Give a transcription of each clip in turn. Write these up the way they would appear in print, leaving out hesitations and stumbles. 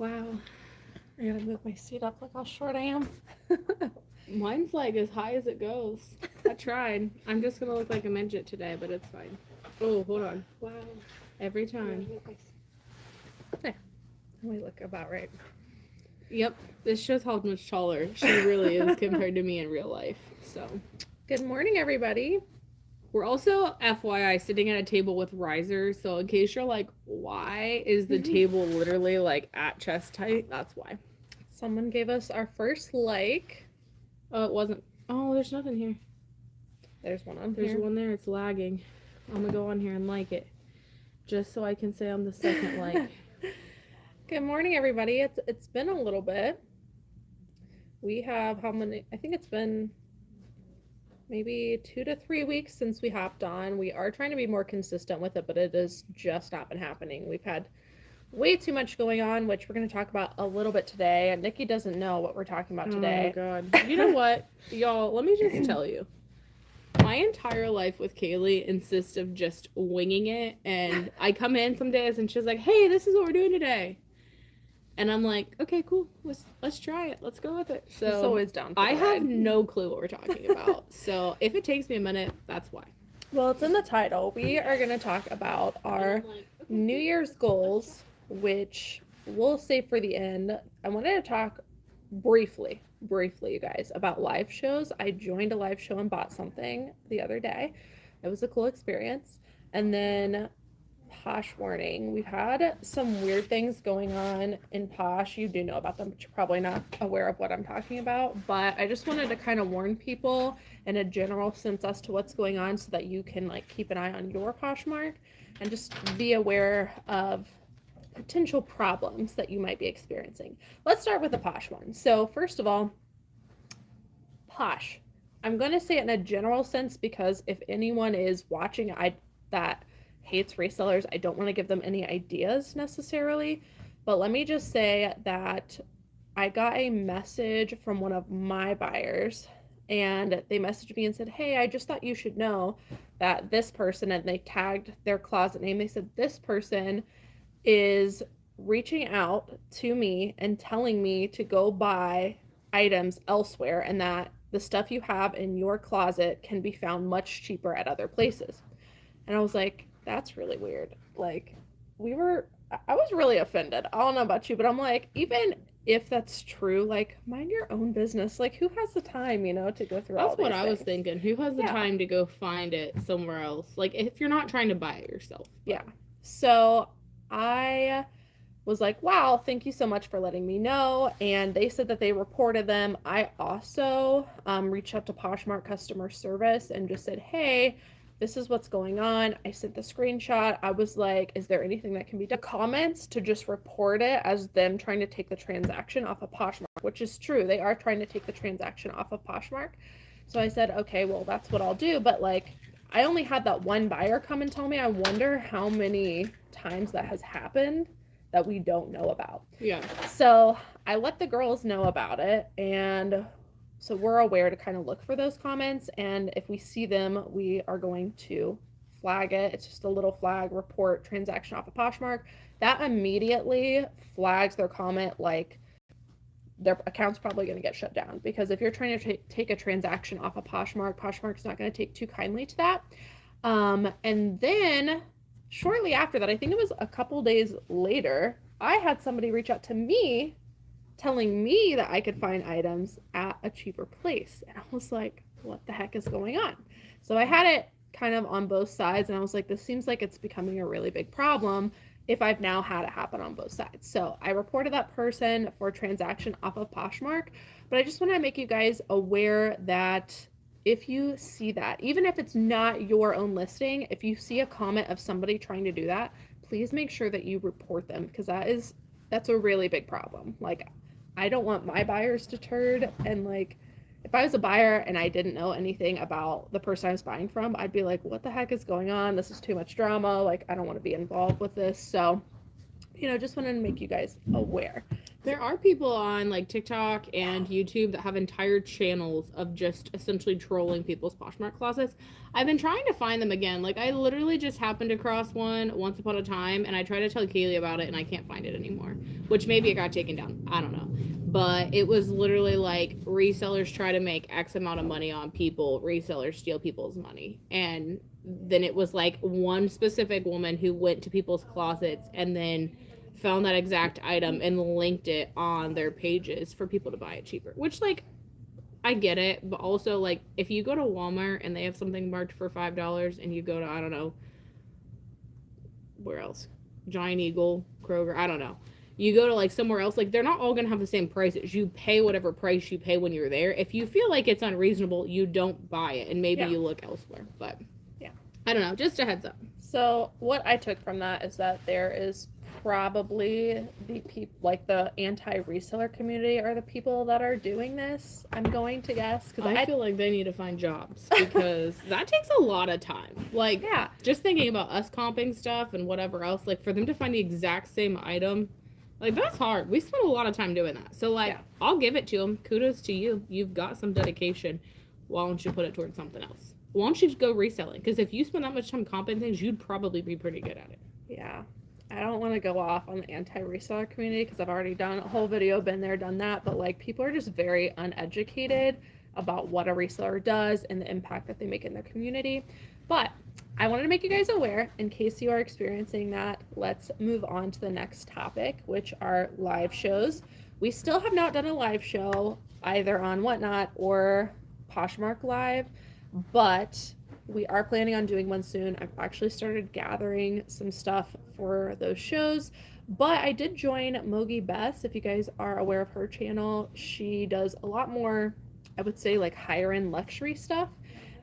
Wow. I gotta move my seat up. Look how short I am. Mine's like as high as it goes. I tried. I'm just gonna look like a midget today, but it's fine. Oh, hold on. Wow. Every time. There. We look about right. Yep. This shows how much taller she really is compared to me in real life. So, Good morning, everybody. we're also, FYI, sitting at a table with risers. So, in case you're like, why is the table literally like at chest height? That's why. Someone gave us our first like. Oh, it wasn't. Oh, there's nothing here. There's one on There's here. one there. It's lagging. I'm gonna go on here and like it, just so I can say I'm the second like. Good morning, everybody. It's been a little bit. We have how many? I think it's been maybe 2 to 3 weeks since we hopped on. We are trying to be more consistent with it, but it has just not been happening. We've had way too much going on, which we're going to talk about a little bit today. And Nikki doesn't know what we're talking about today. Oh God! You know what, y'all? Let me just tell you. My entire life with Kaylee insists of just winging it, and I come in some days and she's like, "Hey, this is what we're doing today," and I'm like, "Okay, cool. Let's try it. Let's go with it." So She's always down for I the have ride. no clue what we're talking about. So if it takes me a minute, that's why. Well, it's in the title. We are going to talk about our New Year's goals, which we'll save for the end. I wanted to talk briefly, you guys, about live shows. I joined a live show and bought something the other day. It was a cool experience. And then Posh warning. We've had some weird things going on in Posh. You do know about them, but you're probably not aware of what I'm talking about. But I just wanted to kind of warn people in a general sense as to what's going on so that you can like keep an eye on your Poshmark and just be aware of potential problems that you might be experiencing. Let's start with the Posh one. So first of all, Posh. I'm going to say it in a general sense because if anyone is watching that hates resellers, I don't want to give them any ideas necessarily. But let me just say that I got a message from one of my buyers and they messaged me and said, "Hey, I just thought you should know that this person," and they tagged their closet name. They said, "This person is reaching out to me and telling me to go buy items elsewhere and that the stuff you have in your closet can be found much cheaper at other places." And I was like, that's really weird. Like, I was really offended. I don't know about you, but I'm like, even if that's true, like, mind your own business. Like, who has the time, to go through all That's these what I was things? thinking. Who has the Yeah. time to go find it somewhere else? Like, if you're not trying to buy it yourself. Yeah. So I was like, wow, thank you so much for letting me know. And they said that they reported them. I also reached out to Poshmark customer service and just said, hey, this is what's going on. I sent the screenshot. I was like, is there anything that can be done? Comments to just report it as them trying to take the transaction off of Poshmark, which is true. They are trying to take the transaction off of Poshmark. So I said, okay, well, that's what I'll do. But like, I only had that one buyer come and tell me. I wonder how many times that has happened that we don't know about. Yeah. So I let the girls know about it, and so we're aware to kind of look for those comments, and if we see them, we are going to flag it. It's just a little flag, report transaction off of Poshmark. That immediately flags their comment like their account's probably going to get shut down, because if you're trying to take a transaction off of Poshmark's not going to take too kindly to that. And then shortly after that, I think it was a couple days later, I had somebody reach out to me telling me that I could find items at a cheaper place. And I was like, what the heck is going on? So I had it kind of on both sides, and I was like, this seems like it's becoming a really big problem if I've now had it happen on both sides. So I reported that person for a transaction off of Poshmark, but I just want to make you guys aware that if you see that, even if it's not your own listing, if you see a comment of somebody trying to do that, please make sure that you report them, because that's a really big problem. Like, I don't want my buyers deterred, and like, if I was a buyer and I didn't know anything about the person I was buying from, I'd be like, what the heck is going on? This is too much drama. Like, I don't want to be involved with this. So, just wanted to make you guys aware. There are people on like TikTok and YouTube that have entire channels of just essentially trolling people's Poshmark closets. I've been trying to find them again. Like I literally just happened across one once upon a time, and I tried to tell Kaylee about it, and I can't find it anymore. Which maybe it got taken down. I don't know. But it was literally like resellers try to make X amount of money on people, resellers steal people's money, and then it was like one specific woman who went to people's closets and then found that exact item and linked it on their pages for people to buy it cheaper. Which, like, I get it, but also, like, if you go to Walmart and they have something marked for $5 and you go to, I don't know, where else? Giant Eagle, Kroger, I don't know. You go to, like, somewhere else, like, they're not all going to have the same prices. You pay whatever price you pay when you're there. If you feel like it's unreasonable, you don't buy it, and maybe you look elsewhere. But, I don't know, just a heads up. So, what I took from that is that there is probably the people, like the anti-reseller community are the people that are doing this, I'm going to guess. Because I feel like they need to find jobs because that takes a lot of time. Like, just thinking about us comping stuff and whatever else, like for them to find the exact same item, like that's hard. We spent a lot of time doing that. So, like, I'll give it to them. Kudos to you. You've got some dedication. Why don't you put it towards something else? Why don't you just go reselling? Because if you spend that much time comping things, you'd probably be pretty good at it. Yeah. I don't want to go off on the anti-reseller community because I've already done a whole video, been there, done that. But, like, people are just very uneducated about what a reseller does and the impact that they make in their community. But I wanted to make you guys aware in case you are experiencing that. Let's move on to the next topic, which are live shows. We still have not done a live show either on Whatnot or Poshmark Live, but we are planning on doing one soon. I've actually started gathering some stuff for those shows, but I did join Mogi Bess. If you guys are aware of her channel, she does a lot more, I would say, like higher end luxury stuff.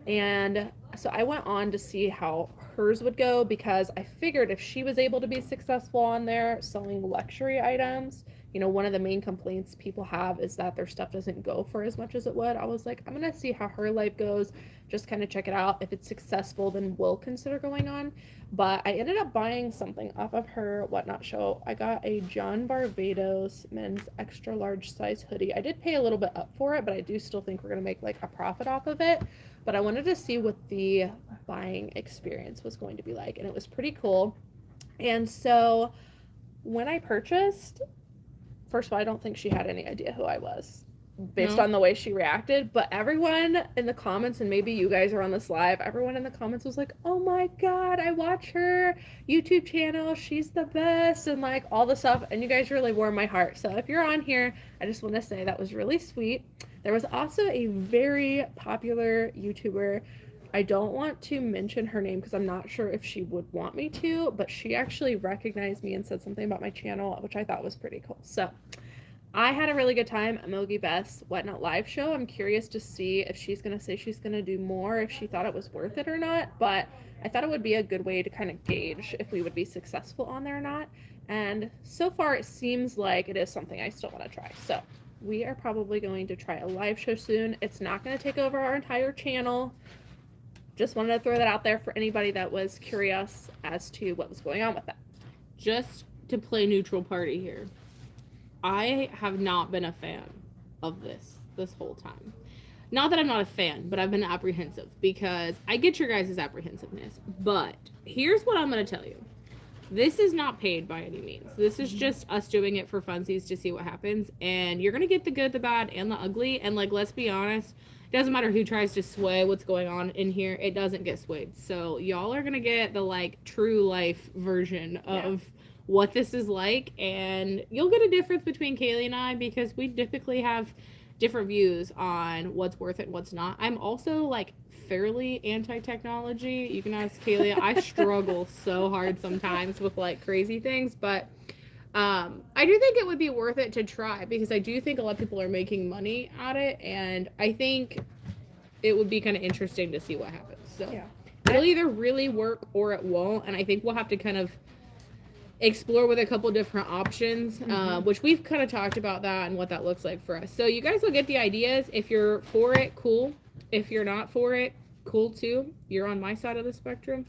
And so I went on to see how hers would go because I figured if she was able to be successful on there selling luxury items, you know, one of the main complaints people have is that their stuff doesn't go for as much as it would. I was like, I'm going to see how her life goes, just kind of check it out. If it's successful, then we'll consider going on. But I ended up buying something off of her Whatnot show. I got a John Barbados men's extra large size hoodie. I did pay a little bit up for it, but I do still think we're going to make like a profit off of it. But I wanted to see what the buying experience was going to be like, and it was pretty cool. And so when I purchased, first of all, I don't think she had any idea who I was based on the way she reacted, but everyone in the comments, and maybe you guys are on this live, everyone in the comments was like, oh my god, I watch her YouTube channel, she's the best, and like all the stuff, and you guys really warmed my heart. So if you're on here, I just want to say that was really sweet. There was also a very popular YouTuber, I don't want to mention her name because I'm not sure if she would want me to, but she actually recognized me and said something about my channel, which I thought was pretty cool. So I had a really good time at Mogi Bess Whatnot live show. I'm curious to see if she's going to say she's going to do more, if she thought it was worth it or not, but I thought it would be a good way to kind of gauge if we would be successful on there or not. And so far it seems like it is something I still want to try. So we are probably going to try a live show soon. It's not going to take over our entire channel. Just wanted to throw that out there for anybody that was curious as to what was going on with that. Just to play neutral party here, I have not been a fan of this whole time. Not that I'm not a fan, but I've been apprehensive because I get your guys' apprehensiveness. But here's what I'm going to tell you. This is not paid by any means. This is just us doing it for funsies to see what happens. And you're going to get the good, the bad, and the ugly. And, like, let's be honest, it doesn't matter who tries to sway what's going on in here. It doesn't get swayed. So y'all are going to get the, like, true life version of what this is like. And you'll get a difference between Kaylee and I because we typically have different views on what's worth it and what's not. I'm also, like, fairly anti-technology. You can ask Kaylee. I struggle so hard sometimes with, like, crazy things. But I do think it would be worth it to try because I do think a lot of people are making money at it, and I think it would be kind of interesting to see what happens. So it'll either really work or it won't, and I think we'll have to kind of explore with a couple different options, which we've kind of talked about that and what that looks like for us. So you guys will get the ideas. If you're for it, cool. If you're not for it, cool too. You're on my side of the spectrum.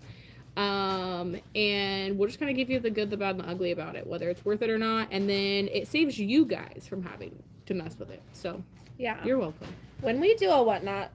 And we'll just kind of give you the good, the bad, and the ugly about it, whether it's worth it or not. And then it saves you guys from having to mess with it. So Yeah. you're welcome. When we do a whatnot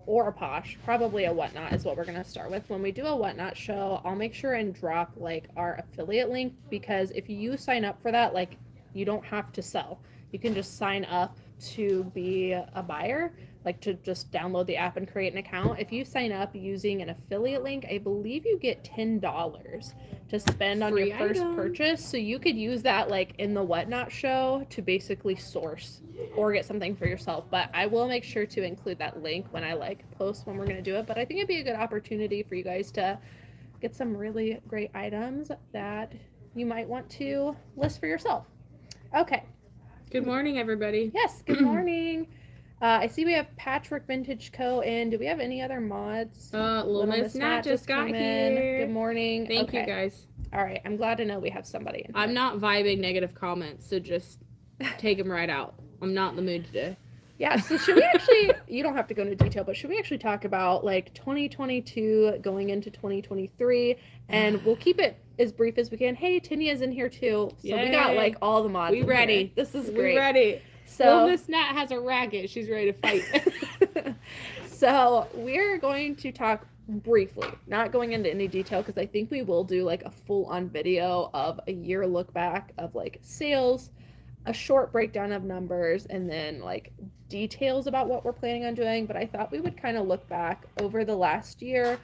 or a Posh, probably a whatnot is what we're going to start with. When we do a whatnot show, I'll make sure and drop like our affiliate link, because if you sign up for that, like you don't have to sell. You can just sign up to be a buyer, like to just download the app and create an account. If you sign up using an affiliate link, I believe you get $10 to spend on Free your first item. purchase. So you could use that like in the whatnot show to basically source or get something for yourself. But I will make sure to include that link when I like post when we're going to do it. But I think it'd be a good opportunity for you guys to get some really great items that you might want to list for yourself. Okay. Good morning, everybody. Yes, good morning. I see we have Patrick Vintage Co. And do we have any other mods? Little Miss Nat just got came here. Good morning. Thank you, Okay. guys. All right, I'm glad to know we have somebody in here. I'm not vibing negative comments, so just take them right out. I'm not in the mood today. Yeah, so should we actually, you don't have to go into detail, but should we actually talk about like 2022 going into 2023? And we'll keep it as brief as we can. Hey, Tinia's in here too. So we got Yay. like all the mods. We in ready. here. This is great. We ready. So Little Miss Nat has a racket. She's ready to fight. So we're going to talk briefly, not going into any detail, because I think we will do like a full-on video of a year look back of like sales, a short breakdown of numbers, and then like details about what we're planning on doing. But I thought we would kind of look back over the last year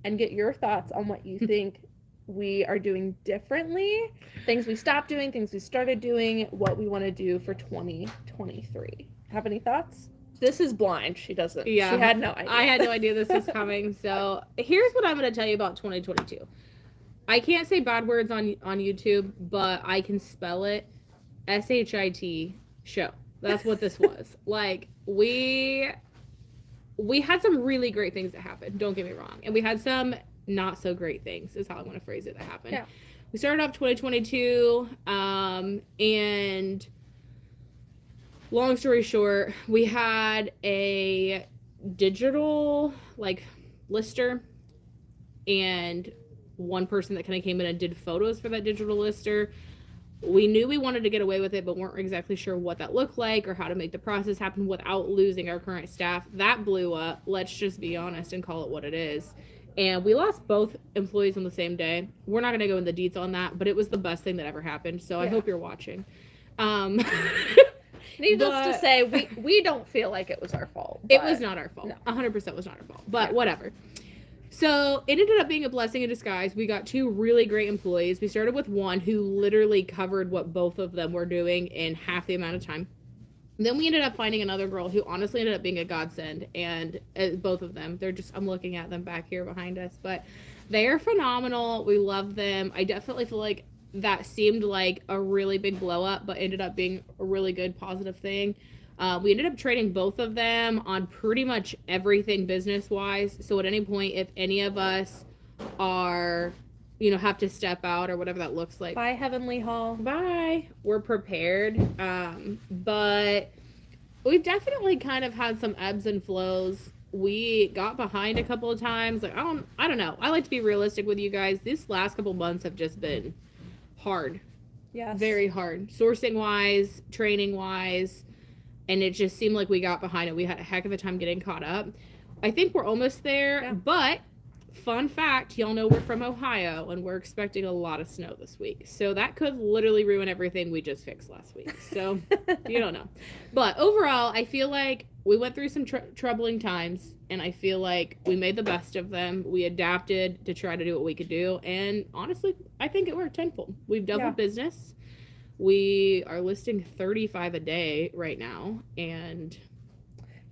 and get your thoughts on what you think we are doing differently, things we stopped doing, things we started doing, what we want to do for 2023. Have any thoughts? This is blind. She doesn't. Yeah. She had no idea. I had no idea this was coming. So here's what I'm going to tell you about 2022. I can't say bad words on YouTube, but I can spell it. SHIT show. That's what this was. Like we had some really great things that happened. Don't get me wrong. And we had some not so great things is how I want to phrase it that happened. Yeah. We started off 2022 and long story short, we had a digital like lister and one person that kind of came in and did photos for that digital lister. We knew we wanted to get away with it, but weren't exactly sure what that looked like or how to make the process happen without losing our current staff. That blew up. Let's just be honest and call it what it is. And we lost both employees on the same day. We're not going to go into deets on that, but it was the best thing that ever happened. So I hope you're watching. Needless to say, we don't feel like it was our fault. It was not our fault. No. 100% was not our fault. But whatever. So it ended up being a blessing in disguise. We got two really great employees. We started with one who literally covered what both of them were doing in half the amount of time. Then we ended up finding another girl who honestly ended up being a godsend. And both of them, I'm looking at them back here behind us. But they are phenomenal. We love them. I definitely feel like that seemed like a really big blow up, but ended up being a really good positive thing. We ended up training both of them on pretty much everything business wise. So at any point, if any of us are, have to step out or whatever that looks like. Bye, Heavenly Hall. Bye. We're prepared. But we've definitely kind of had some ebbs and flows. We got behind a couple of times. Like, I don't know. I like to be realistic with you guys. These last couple months have just been hard. Yes. Very hard. Sourcing wise, training wise. And it just seemed like we got behind it. We had a heck of a time getting caught up. I think we're almost there. But fun fact, y'all know we're from Ohio and we're expecting a lot of snow this week. So that could literally ruin everything we just fixed last week. So you don't know. But overall, I feel like we went through some troubling times and I feel like we made the best of them. We adapted to try to do what we could do. And honestly, I think it worked tenfold. We've doubled business. We are listing 35 a day right now. And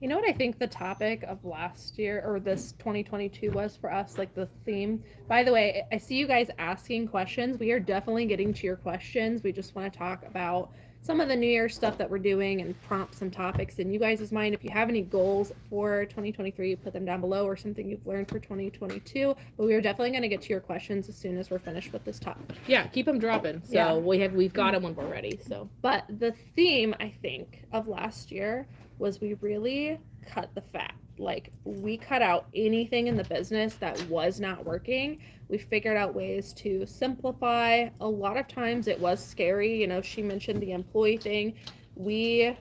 you know what I think the topic of last year or this 2022 was for us, like the theme? By the way, I see you guys asking questions. We are definitely getting to your questions. We just want to talk about some of the New Year stuff that we're doing and prompt some topics in you guys' mind. If you have any goals for 2023, put them down below, or something you've learned for 2022. But we are definitely going to get to your questions as soon as we're finished with this topic. Yeah, keep them dropping. So we've got them when we're ready. So, but the theme, I think, of last year was we really cut the fat. Like, we cut out anything in the business that was not working. We figured out ways to simplify. A lot of times it was scary. You know, she mentioned the employee thing. We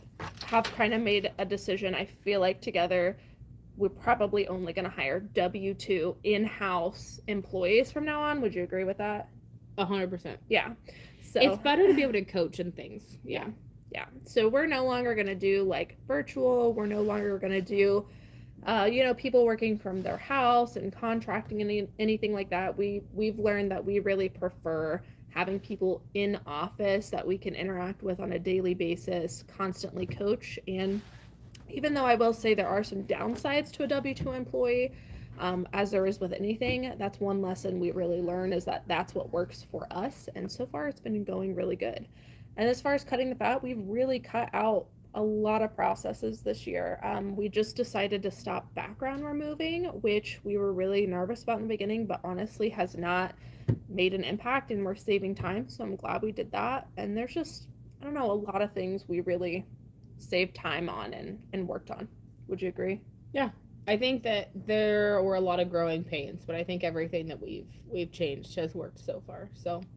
have kind of made a decision, I feel like, together. We're probably only going to hire W-2 in-house employees from now on. Would you agree with that? 100%. Yeah. So it's better to be able to coach and things. Yeah. Yeah. So we're no longer going to do like virtual. We're no longer going to do, you know, people working from their house and contracting and anything like that. We've learned that we really prefer having people in office that we can interact with on a daily basis, constantly coach. And even though I will say there are some downsides to a W-2 employee, as there is with anything, that's one lesson we really learn, is that that's what works for us. And so far it's been going really good. And as far as cutting the fat, we've really cut out a lot of processes this year. We just decided to stop background removing, which we were really nervous about in the beginning, but honestly has not made an impact, and we're saving time. So I'm glad we did that. And there's just, I don't know, a lot of things we really saved time on and worked on. Would you agree? Yeah. I think that there were a lot of growing pains, but I think everything that we've changed has worked so far. So yeah.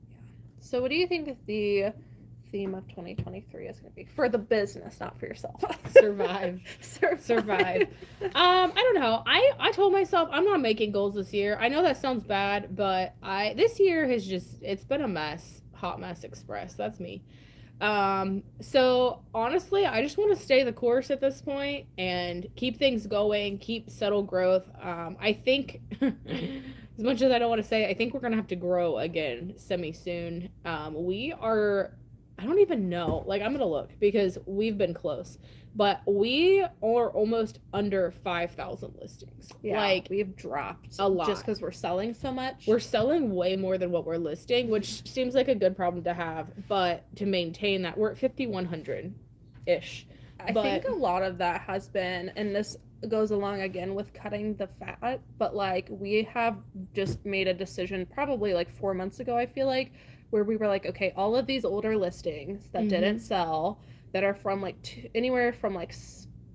So what do you think the theme of 2023 is going to be for the business, not for yourself? Survive. I don't know. I told myself I'm not making goals this year. I know that sounds bad, but this year has just, it's been a mess. Hot mess express. That's me. So honestly, I just want to stay the course at this point and keep things going, keep subtle growth. I think as much as I don't want to say, I think we're going to have to grow again semi soon. We are, I don't even know, like I'm going to look because we've been close, but we are almost under 5,000 listings. Yeah, like we've dropped a lot just because we're selling so much. We're selling way more than what we're listing, which seems like a good problem to have, but to maintain that, we're at 5,100 ish. I think a lot of that has been, and this goes along again with cutting the fat, but like we have just made a decision probably like 4 months ago, I feel like, where we were like, okay, all of these older listings that didn't sell, that are from like anywhere from like,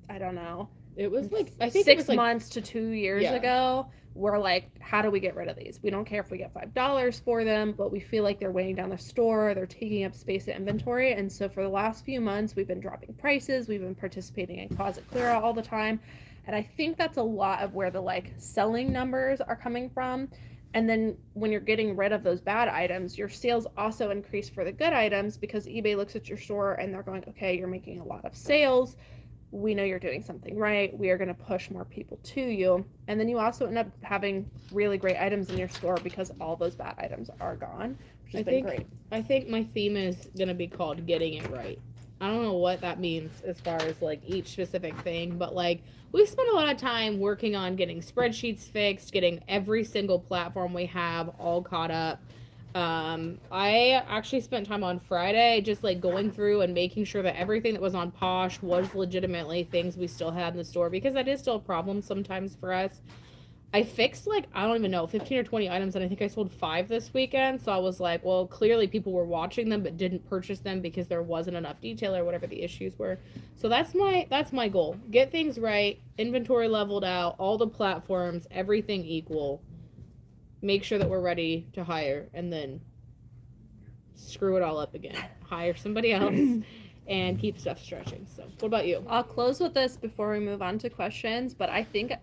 I don't know, it was like, I think 6 it was like, months to 2 years ago, we're like, how do we get rid of these? We don't care if we get $5 for them, but we feel like they're weighing down the store, they're taking up space at inventory. And so for the last few months, we've been dropping prices, we've been participating in closet clear out all the time. And I think that's a lot of where the like selling numbers are coming from. And then when you're getting rid of those bad items, your sales also increase for the good items, because eBay looks at your store and they're going, okay, you're making a lot of sales. We know you're doing something right. We are going to push more people to you. And then you also end up having really great items in your store because all those bad items are gone, which has been great. I think my theme is going to be called Getting It Right. I don't know what that means as far as like each specific thing, but like we've spent a lot of time working on getting spreadsheets fixed, getting every single platform we have all caught up. I actually spent time on Friday just like going through and making sure that everything that was on Posh was legitimately things we still had in the store, because that is still a problem sometimes for us. I fixed like, I don't even know, 15 or 20 items, and I think I sold 5 this weekend. So I was like, well, clearly people were watching them but didn't purchase them because there wasn't enough detail or whatever the issues were. So that's my goal. Get things right, inventory leveled out, all the platforms, everything equal. Make sure that we're ready to hire, and then screw it all up again. Hire somebody else and keep stuff stretching. So what about you? I'll close with this before we move on to questions, but I think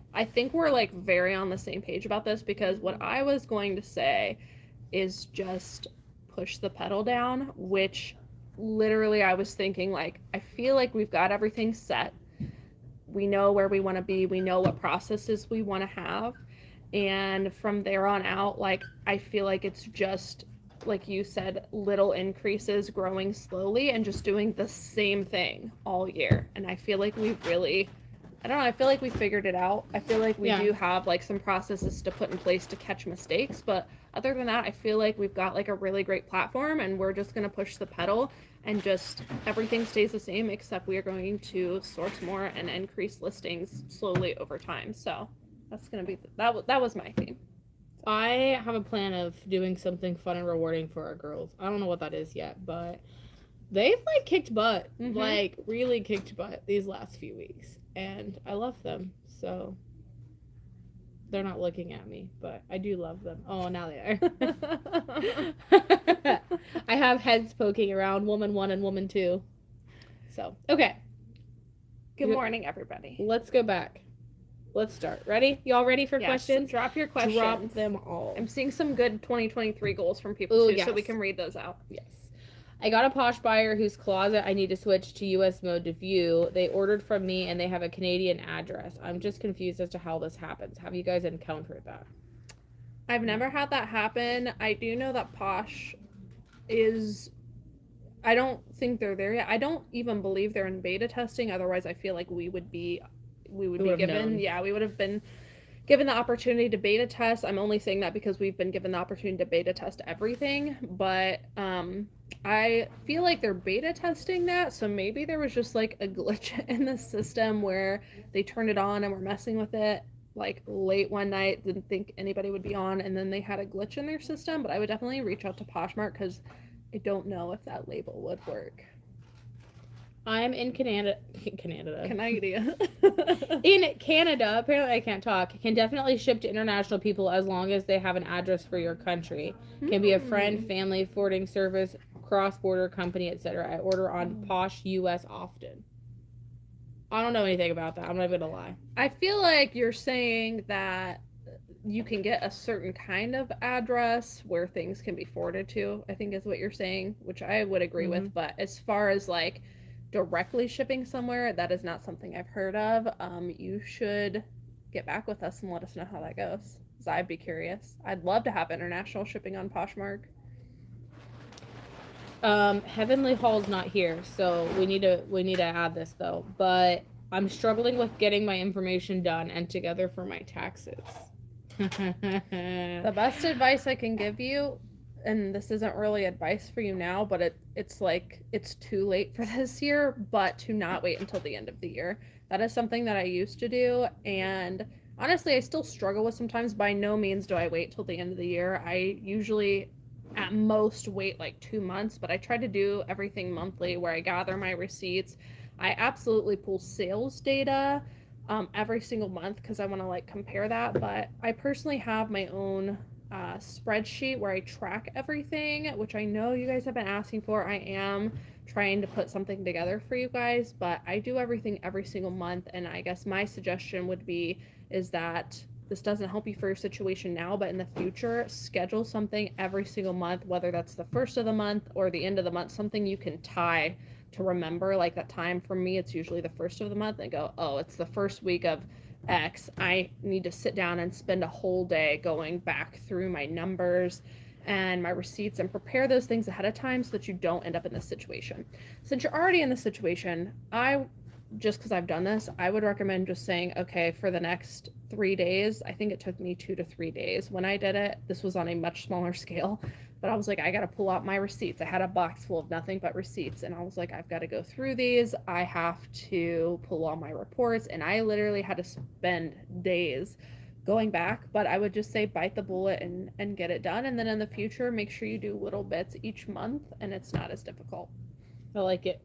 we're like very on the same page about this, because what I was going to say is just push the pedal down, which literally I was thinking, like, I feel like we've got everything set. We know where we want to be. We know what processes we want to have. And from there on out, like, I feel like it's just, like you said, little increases, growing slowly, and just doing the same thing all year. And I feel like we've really, I don't know, I feel like we figured it out. I feel like we do have like some processes to put in place to catch mistakes, but other than that, I feel like we've got like a really great platform, and we're just going to push the pedal, and just everything stays the same, except we are going to source more and increase listings slowly over time. So that's going to be, that was my theme. I have a plan of doing something fun and rewarding for our girls. I don't know what that is yet, but they've like kicked butt, like really kicked butt these last few weeks, and I love them. So they're not looking at me, but I do love them. Oh, now they are. I have heads poking around, woman 1 and woman 2. So, okay. Good morning, everybody. Let's go back. Let's start. Ready? Y'all ready for questions? Drop your questions. Drop them all. I'm seeing some good 2023 goals from people too, so we can read those out. Yes. I got a Posh buyer whose closet I need to switch to US mode to view. They ordered from me and they have a Canadian address. I'm just confused as to how this happens. Have you guys encountered that? I've never had that happen. I do know that Posh is... I don't think they're there yet. I don't even believe they're in beta testing. Otherwise, I feel like we would be given... known. Yeah, we would have been given the opportunity to beta test. I'm only saying that because we've been given the opportunity to beta test everything. But I feel like they're beta testing that. So maybe there was just like a glitch in the system where they turned it on and were messing with it like late one night, didn't think anybody would be on, and then they had a glitch in their system. But I would definitely reach out to Poshmark because I don't know if that label would work. I'm in Canada. In Canada. Apparently I can't talk. Can definitely ship to international people as long as they have an address for your country. Can be a friend, family, forwarding service, cross-border company, etc. I order on Posh US often. I don't know anything about that. I'm not gonna lie. I feel like you're saying that you can get a certain kind of address where things can be forwarded to, I think is what you're saying, which I would agree with. But as far as like directly shipping somewhere, that is not something I've heard of. You should get back with us and let us know how that goes, because I'd be curious. I'd love to have international shipping on Poshmark. Heavenly Hall's not here, so we need to add this though. But I'm struggling with getting my information done and together for my taxes. The best advice I can give you, and this isn't really advice for you now, but it's like it's too late for this year, but to not wait until the end of the year. That is something that I used to do, and honestly I still struggle with sometimes. By no means do I wait till the end of the year. I usually at most wait like 2 months, but I try to do everything monthly where I gather my receipts. I absolutely pull sales data every single month because I want to like compare that. But I personally have my own spreadsheet where I track everything, which I know you guys have been asking for. I am trying to put something together for you guys, but I do everything every single month. And I guess my suggestion would be is that this doesn't help you for your situation now, but in the future, schedule something every single month, whether that's the first of the month or the end of the month, something you can tie to remember. Like that time for me, it's usually the first of the month, and go, oh, it's the first week of X. I need to sit down and spend a whole day going back through my numbers and my receipts and prepare those things ahead of time so that you don't end up in this situation. Since you're already in this situation, just because I've done this, I would recommend just saying, okay, for the next 3 days, I think it took me 2 to 3 days when I did it. This was on a much smaller scale, but I was like, I got to pull out my receipts. I had a box full of nothing but receipts, and I was like, I've got to go through these. I have to pull all my reports, and I literally had to spend days going back. But I would just say bite the bullet and get it done, and then in the future, make sure you do little bits each month, and it's not as difficult. I like it.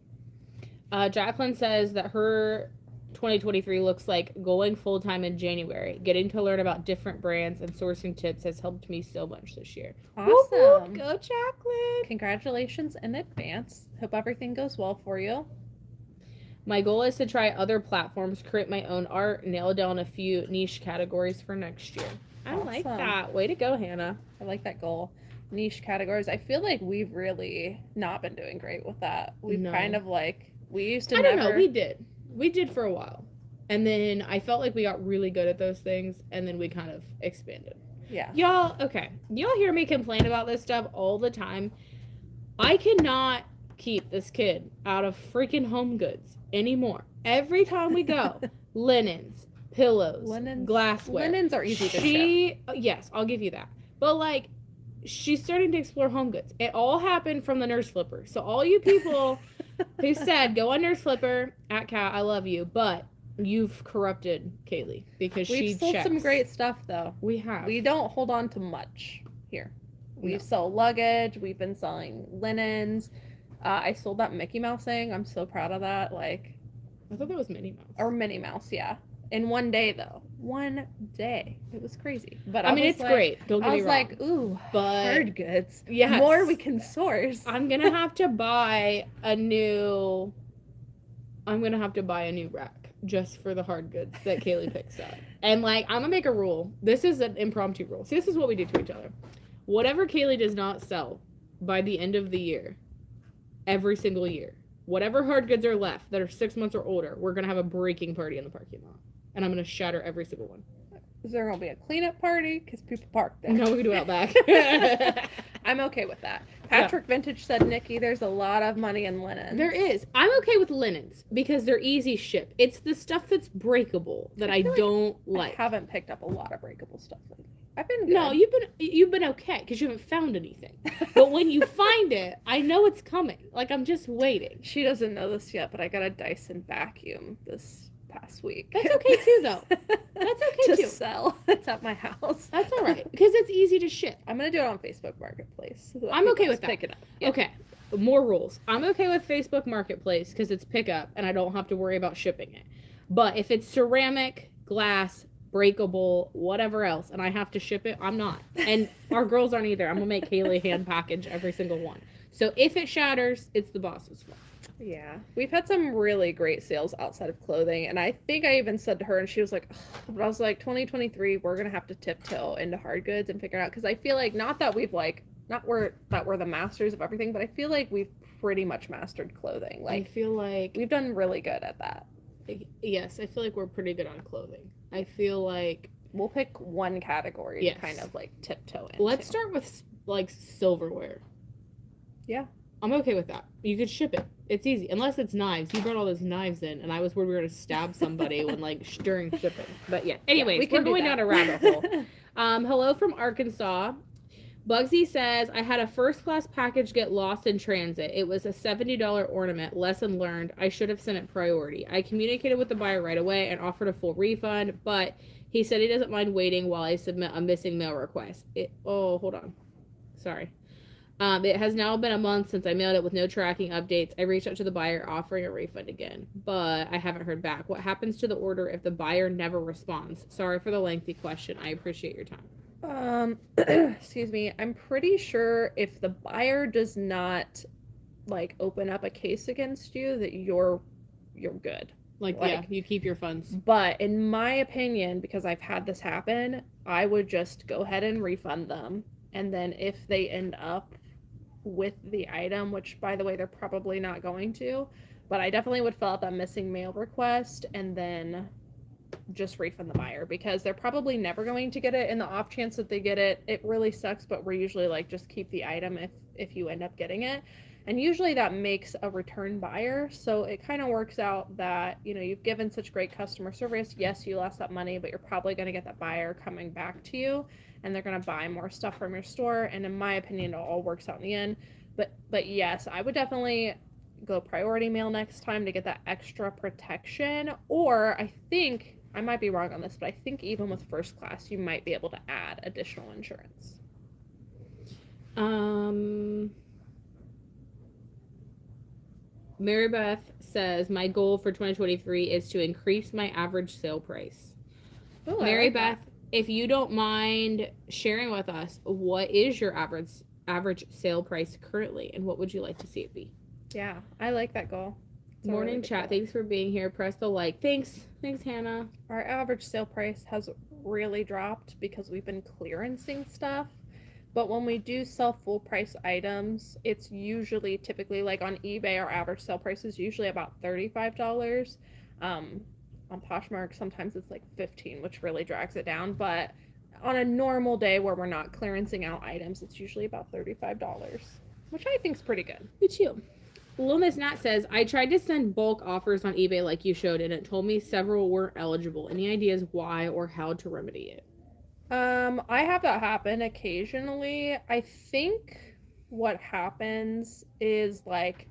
Jacqueline says that her 2023 looks like going full-time in January. Getting to learn about different brands and sourcing tips has helped me so much this year. Awesome. Whoop, whoop. Go, Jacqueline. Congratulations in advance. Hope everything goes well for you. My goal is to try other platforms, create my own art, nail down a few niche categories for next year. Awesome. I like that. Way to go, Hannah. I like that goal. Niche categories. I feel like we've really not been doing great with that. We've kind of like... We used to I don't know. We did for a while. And then I felt like we got really good at those things, and then we kind of expanded. Yeah. Y'all hear me complain about this stuff all the time. I cannot keep this kid out of freaking Home Goods anymore. Every time we go, linens, pillows, glassware. Linens are easy to ship. Yes, I'll give you that. But like, she's starting to explore Home Goods. It all happened from the Nurse Flipper. So all you people who said go on Nurse Flipper at Cat, I love you, but you've corrupted Kaylee because We've sold some great stuff though. We have. We don't hold on to much here. We sell luggage. We've been selling linens. I sold that Mickey Mouse thing. I'm so proud of that. Like, I thought that was Minnie Mouse. Or Minnie Mouse, yeah. In one day, though. One day. It was crazy. But I mean, was it's like, great. Don't get I me was wrong. like, ooh, but hard goods. yes, More we can source. I'm gonna have to buy a new rack just for the hard goods that Kaylee picks up. And like, I'm gonna make a rule. This is an impromptu rule. See, this is what we do to each other. Whatever Kaylee does not sell by the end of the year, every single year, whatever hard goods are left that are 6 months or older, we're gonna have a breaking party in the parking lot, and I'm gonna shatter every single one. Is there gonna be a cleanup party? Because people park there. No, we can do it out back. I'm okay with that. Patrick Vintage said, Nikki, there's a lot of money in linens. There is. I'm okay with linens because they're easy ship. It's the stuff that's breakable that I don't like. I haven't picked up a lot of breakable stuff lately. I've been good. No, you've been okay because you haven't found anything. But when you find it, I know it's coming. Like, I'm just waiting. She doesn't know this yet, but I got a Dyson vacuum this past week. That's okay too, though. That's okay to too. sell. It's at my house. That's all right because it's easy to ship. I'm gonna do it on Facebook Marketplace. So I'm okay with that. Pick it up. Yeah. Okay, more rules. I'm okay with Facebook Marketplace because it's pickup and I don't have to worry about shipping it. But if it's ceramic, glass, breakable, whatever else, and I have to ship it, I'm not. And our girls aren't either. I'm gonna make Kaylee hand package every single one. So if it shatters, it's the boss's fault. Yeah, we've had some really great sales outside of clothing, and I think I even said to her, and she was like, ugh, but I was like, 2023, we're gonna have to tiptoe into hard goods and figure out, because I feel like not that we're the masters of everything, but I feel like we've pretty much mastered clothing. Like, I feel like we've done really good at that. Yes, I feel like we're pretty good on clothing. I feel like we'll pick one category to kind of like tiptoe into. Let's start with like silverware. Yeah. I'm okay with that. You could ship it. It's easy. Unless it's knives. You brought all those knives in, and I was worried we were going to stab somebody when like during shipping. But yeah. Anyways, we're going down a rabbit hole. Hello from Arkansas. Bugsy says, I had a first-class package get lost in transit. It was a $70 ornament. Lesson learned. I should have sent it priority. I communicated with the buyer right away and offered a full refund, but he said he doesn't mind waiting while I submit a missing mail request. Hold on. Sorry. It has now been a month since I mailed it with no tracking updates. I reached out to the buyer offering a refund again, but I haven't heard back. What happens to the order if the buyer never responds? Sorry for the lengthy question. I appreciate your time. Excuse me. I'm pretty sure if the buyer does not like open up a case against you, that you're good. Like, yeah, you keep your funds. But in my opinion, because I've had this happen, I would just go ahead and refund them. And then if they end up with the item, which by the way, they're probably not going to, but I definitely would fill out that missing mail request and then just refund the buyer, because they're probably never going to get it. In the off chance that they get it, it really sucks, but we're usually like, just keep the item if you end up getting it. And usually that makes a return buyer. So it kind of works out that, you know, you've given such great customer service. Yes, you lost that money, but you're probably going to get that buyer coming back to you and they're going to buy more stuff from your store. And in my opinion, it all works out in the end. But yes, I would definitely go priority mail next time to get that extra protection. Or I think, I might be wrong on this, but I think even with first class, you might be able to add additional insurance. Mary Beth says, my goal for 2023 is to increase my average sale price. Ooh, Mary Beth, if you don't mind sharing with us, what is your average sale price currently, and what would you like to see it be? Yeah, I like that goal. Morning really chat. Thanks for being here. Press the like. Thanks, Hannah. Our average sale price has really dropped because we've been clearancing stuff. But when we do sell full price items, it's usually typically like on eBay, our average sale price is usually about $35. On Poshmark, sometimes it's like $15, which really drags it down. But on a normal day where we're not clearancing out items, it's usually about $35, which I think is pretty good. Me too. Lomas Nat says, I tried to send bulk offers on eBay like you showed, and it told me several weren't eligible. Any ideas why or how to remedy it? I have that happen occasionally. I think what happens is, like,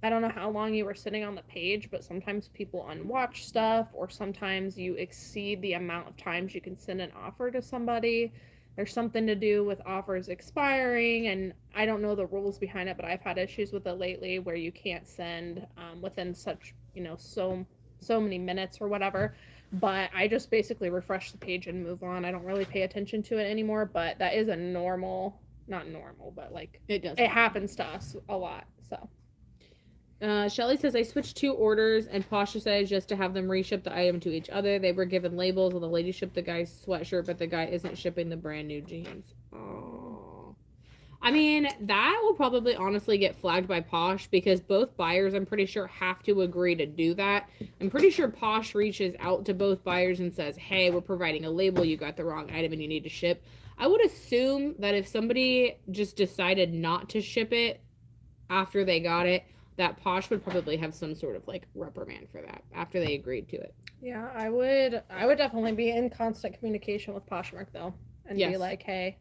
I don't know how long you were sitting on the page, but sometimes people unwatch stuff, or sometimes you exceed the amount of times you can send an offer to somebody. There's something to do with offers expiring, and I don't know the rules behind it, but I've had issues with it lately where you can't send within such, you know, so many minutes or whatever. but I just basically refresh the page and move on. I don't really pay attention to it anymore, but that is a normal, not normal, but like It does. it happens to us a lot. So Shelly says, I switched 2 orders and Posh decided just to have them reship the item to each other. They were given labels and the lady shipped the guy's sweatshirt, but the guy isn't shipping the brand new jeans. Oh. I mean, that will probably honestly get flagged by Posh because both buyers, I'm pretty sure, have to agree to do that. I'm pretty sure Posh reaches out to both buyers and says, hey, we're providing a label. You got the wrong item and you need to ship. I would assume that if somebody just decided not to ship it after they got it, that Posh would probably have some sort of like reprimand for that after they agreed to it. yeah, I would definitely be in constant communication with Poshmark though, and be like, hey,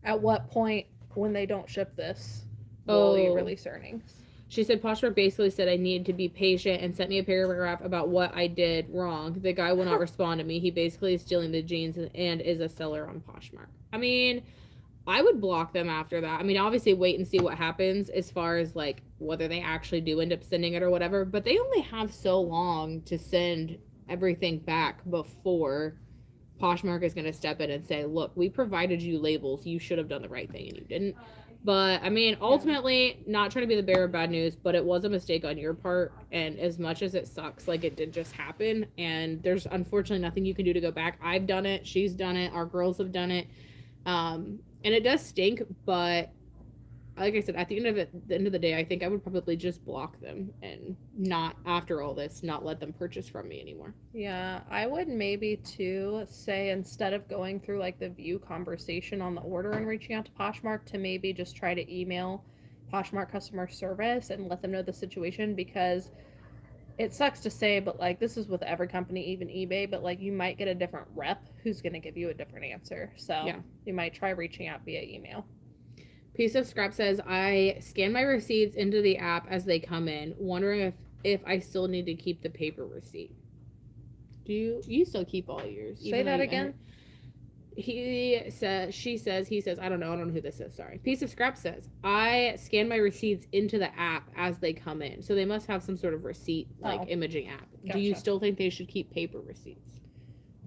at what point when they don't ship this will you release earnings? She said Poshmark basically said I need to be patient and sent me a paragraph about what I did wrong. The guy will not respond to me. He basically is stealing the jeans and is a seller on Poshmark. I mean, I would block them after that. I mean, obviously wait and see what happens as far as like whether they actually do end up sending it or whatever, but they only have so long to send everything back before Poshmark is going to step in and say, look, we provided you labels. You should have done the right thing and you didn't. But I mean, ultimately, not trying to be the bearer of bad news, but it was a mistake on your part. And as much as it sucks, like it did just happen. And there's unfortunately nothing you can do to go back. I've done it. She's done it. Our girls have done it. And it does stink, but like I said, at the end of the day, I think I would probably just block them and not, after all this, not let them purchase from me anymore. Yeah, I would maybe too say instead of going through like the view conversation on the order and reaching out to Poshmark, to maybe just try to email Poshmark customer service and let them know the situation, because it sucks to say, but like this is with every company, even eBay, but like you might get a different rep who's going to give you a different answer. So yeah, you might try reaching out via email. Piece of Scrap says, I scan my receipts into the app as they come in, wondering if I still need to keep the paper receipt. Do you still keep all yours? Say that again. He says, she says, he says, I don't know who this is, sorry. Piece of Scrap says, I scan my receipts into the app as they come in. So they must have some sort of receipt, like imaging app. Gotcha. Do you still think they should keep paper receipts?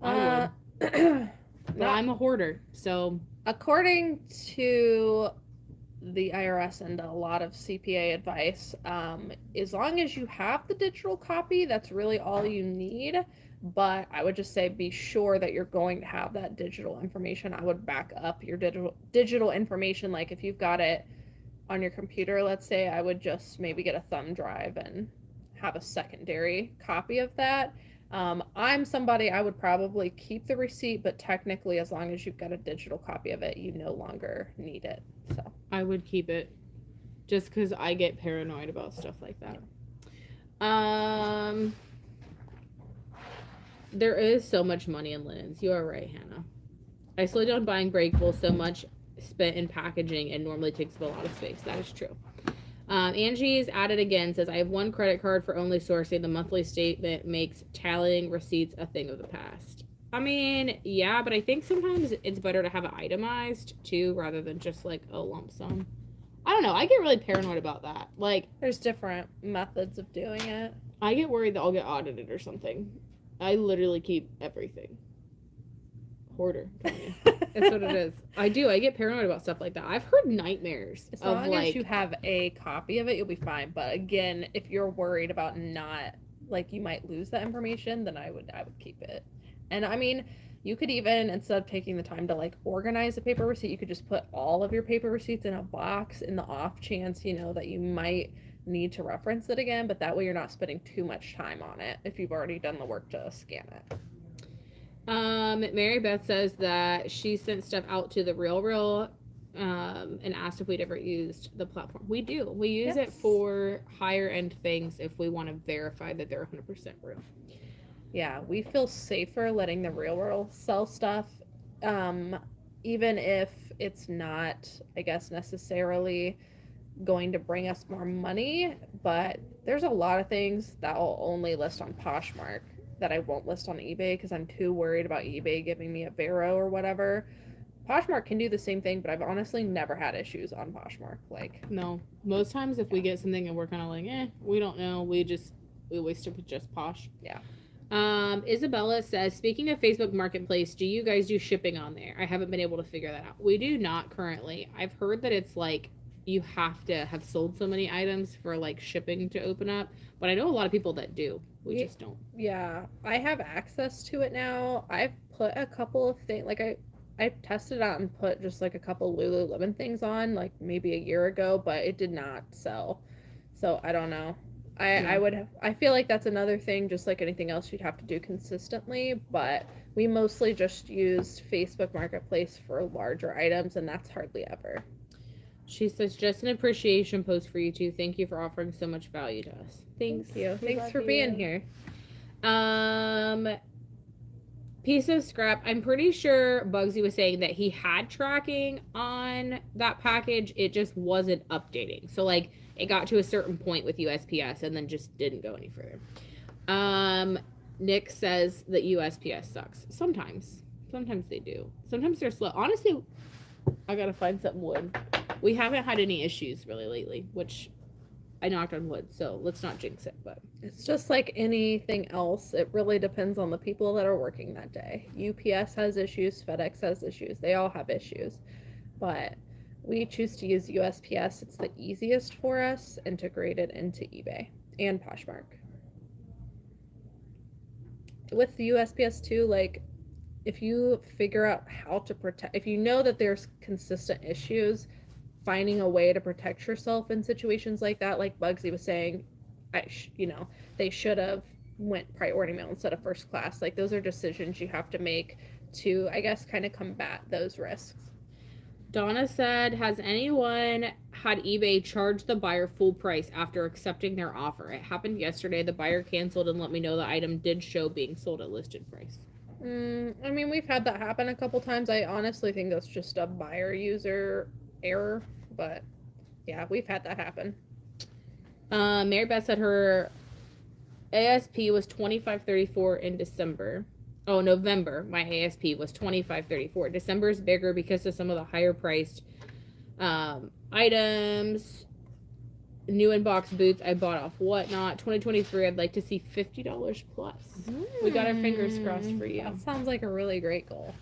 I would. But I'm a hoarder, so. According to the IRS and a lot of CPA advice, as long as you have the digital copy, that's really all you need. But I would just say be sure that you're going to have that digital information. I would back up your digital information. Like if you've got it on your computer, let's say, I would just maybe get a thumb drive and have a secondary copy of that. I'm somebody, I would probably keep the receipt, but technically as long as you've got a digital copy of it, you no longer need it. So I would keep it just because I get paranoid about stuff like that. There is so much money in linens. You are right, Hannah. I slowed down buying breakables, so much spent in packaging and normally takes up a lot of space. That is true. Angie's at it again, says, I have one credit card for only sourcing. The monthly statement makes tallying receipts a thing of the past. I mean, yeah, but I think sometimes it's better to have it itemized too, rather than just like a lump sum. I don't know. I get really paranoid about that. Like, there's different methods of doing it. I get worried that I'll get audited or something. I literally keep everything. Hoarder. That's what it is. I do. I get paranoid about stuff like that. I've heard nightmares. As long as you have a copy of it, you'll be fine. But again, if you're worried about not, like, you might lose that information, then I would keep it. And I mean, you could even, instead of taking the time to like organize a paper receipt, you could just put all of your paper receipts in a box in the off chance, you know, that you might need to reference it again, but that way you're not spending too much time on it if you've already done the work to scan it. Mary Beth says that she sent stuff out to the Real and asked if we'd ever used the platform. We do. We use it for higher end things if we want to verify that they're 100% real. Yeah, we feel safer letting the Real sell stuff, even if it's not, I guess, necessarily going to bring us more money. But there's a lot of things that I'll only list on Poshmark that I won't list on eBay because I'm too worried about eBay giving me a Vero or whatever. Poshmark can do the same thing, but I've honestly never had issues on Poshmark. Like, no, most times if we get something and we're kind of like, we don't know, we waste it with just Posh. Yeah. Isabella says, speaking of Facebook Marketplace, do you guys do shipping on there? I haven't been able to figure that out. We do not currently. I've heard that it's like you have to have sold so many items for like shipping to open up, but I know a lot of people that do. We just don't. Yeah, I have access to it now. I've put a couple of things, like I tested out and put just like a couple Lululemon things on, like maybe a year ago, but it did not sell. So I don't know. I feel like that's another thing, just like anything else you'd have to do consistently, but we mostly just use Facebook Marketplace for larger items, and that's hardly ever. She says, just an appreciation post for you two. Thank you for offering so much value to us. Thanks. Thank you. We Thanks love for you. being here. Piece of scrap. I'm pretty sure Bugsy was saying that he had tracking on that package. It just wasn't updating. So like it got to a certain point with USPS and then just didn't go any further. Nick says that USPS sucks. Sometimes they do. Sometimes they're slow. Honestly, I gotta find some wood. We haven't had any issues really lately, which I knocked on wood, so let's not jinx it, but it's just like anything else. It really depends on the people that are working that day. UPS has issues, FedEx has issues. They all have issues. But we choose to use USPS. It's the easiest for us, integrated into eBay and Poshmark. With the USPS too, like if you figure out how to protect, if you know that there's consistent issues, finding a way to protect yourself in situations like that, like Bugsy was saying, they should have went priority mail instead of first class. Like those are decisions you have to make to, I guess, kind of combat those risks. Donna said, has anyone had eBay charge the buyer full price after accepting their offer? It happened yesterday. The buyer canceled and let me know the item did show being sold at listed price. I mean, we've had that happen a couple times. I honestly think that's just a buyer user error, but yeah, we've had that happen. Mary Beth said her ASP was $25.34 in December. Oh, November. My ASP was $25.34. December is bigger because of some of the higher priced items. New in-box boots I bought off Whatnot. 2023, I'd like to see $50 plus. We got our fingers crossed for you. That sounds like a really great goal.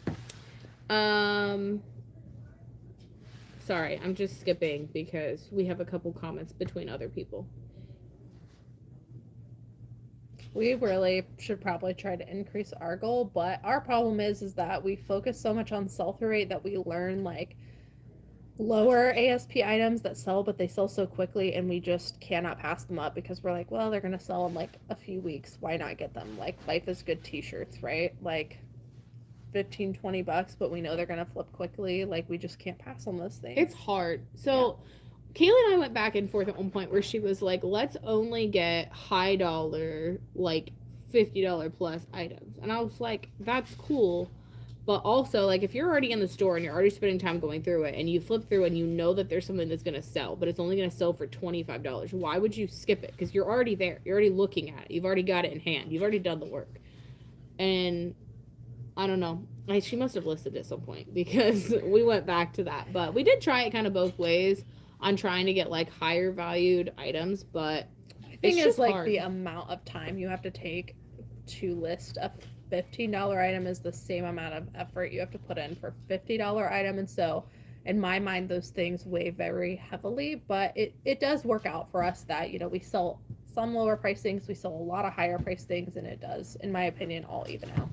Sorry, I'm just skipping because we have a couple comments between other people. We really should probably try to increase our goal, but our problem is that we focus so much on sell-through rate that we learn like lower ASP items that sell, but they sell so quickly and we just cannot pass them up because we're like, well, they're gonna sell in like a few weeks, why not get them? Like Life is Good t-shirts, right? Like $15-20, but we know they're gonna flip quickly. Like we just can't pass on those things. It's hard. So Kaylee and I went back and forth at one point where she was like, let's only get high dollar, like $50 plus items. And I was like, that's cool. But also, like, if you're already in the store and you're already spending time going through it and you flip through and you know that there's something that's going to sell, but it's only going to sell for $25, why would you skip it? Because you're already there. You're already looking at it. You've already got it in hand. You've already done the work. And I don't know. She must have listed at some point because we went back to that. But we did try it kind of both ways on trying to get, like, higher valued items. But I think it's like hard. The amount of time you have to take to list a $15 item is the same amount of effort you have to put in for $50 item, and so in my mind those things weigh very heavily, but it does work out for us that, you know, we sell some lower price things, we sell a lot of higher price things, and it does, in my opinion, all even out.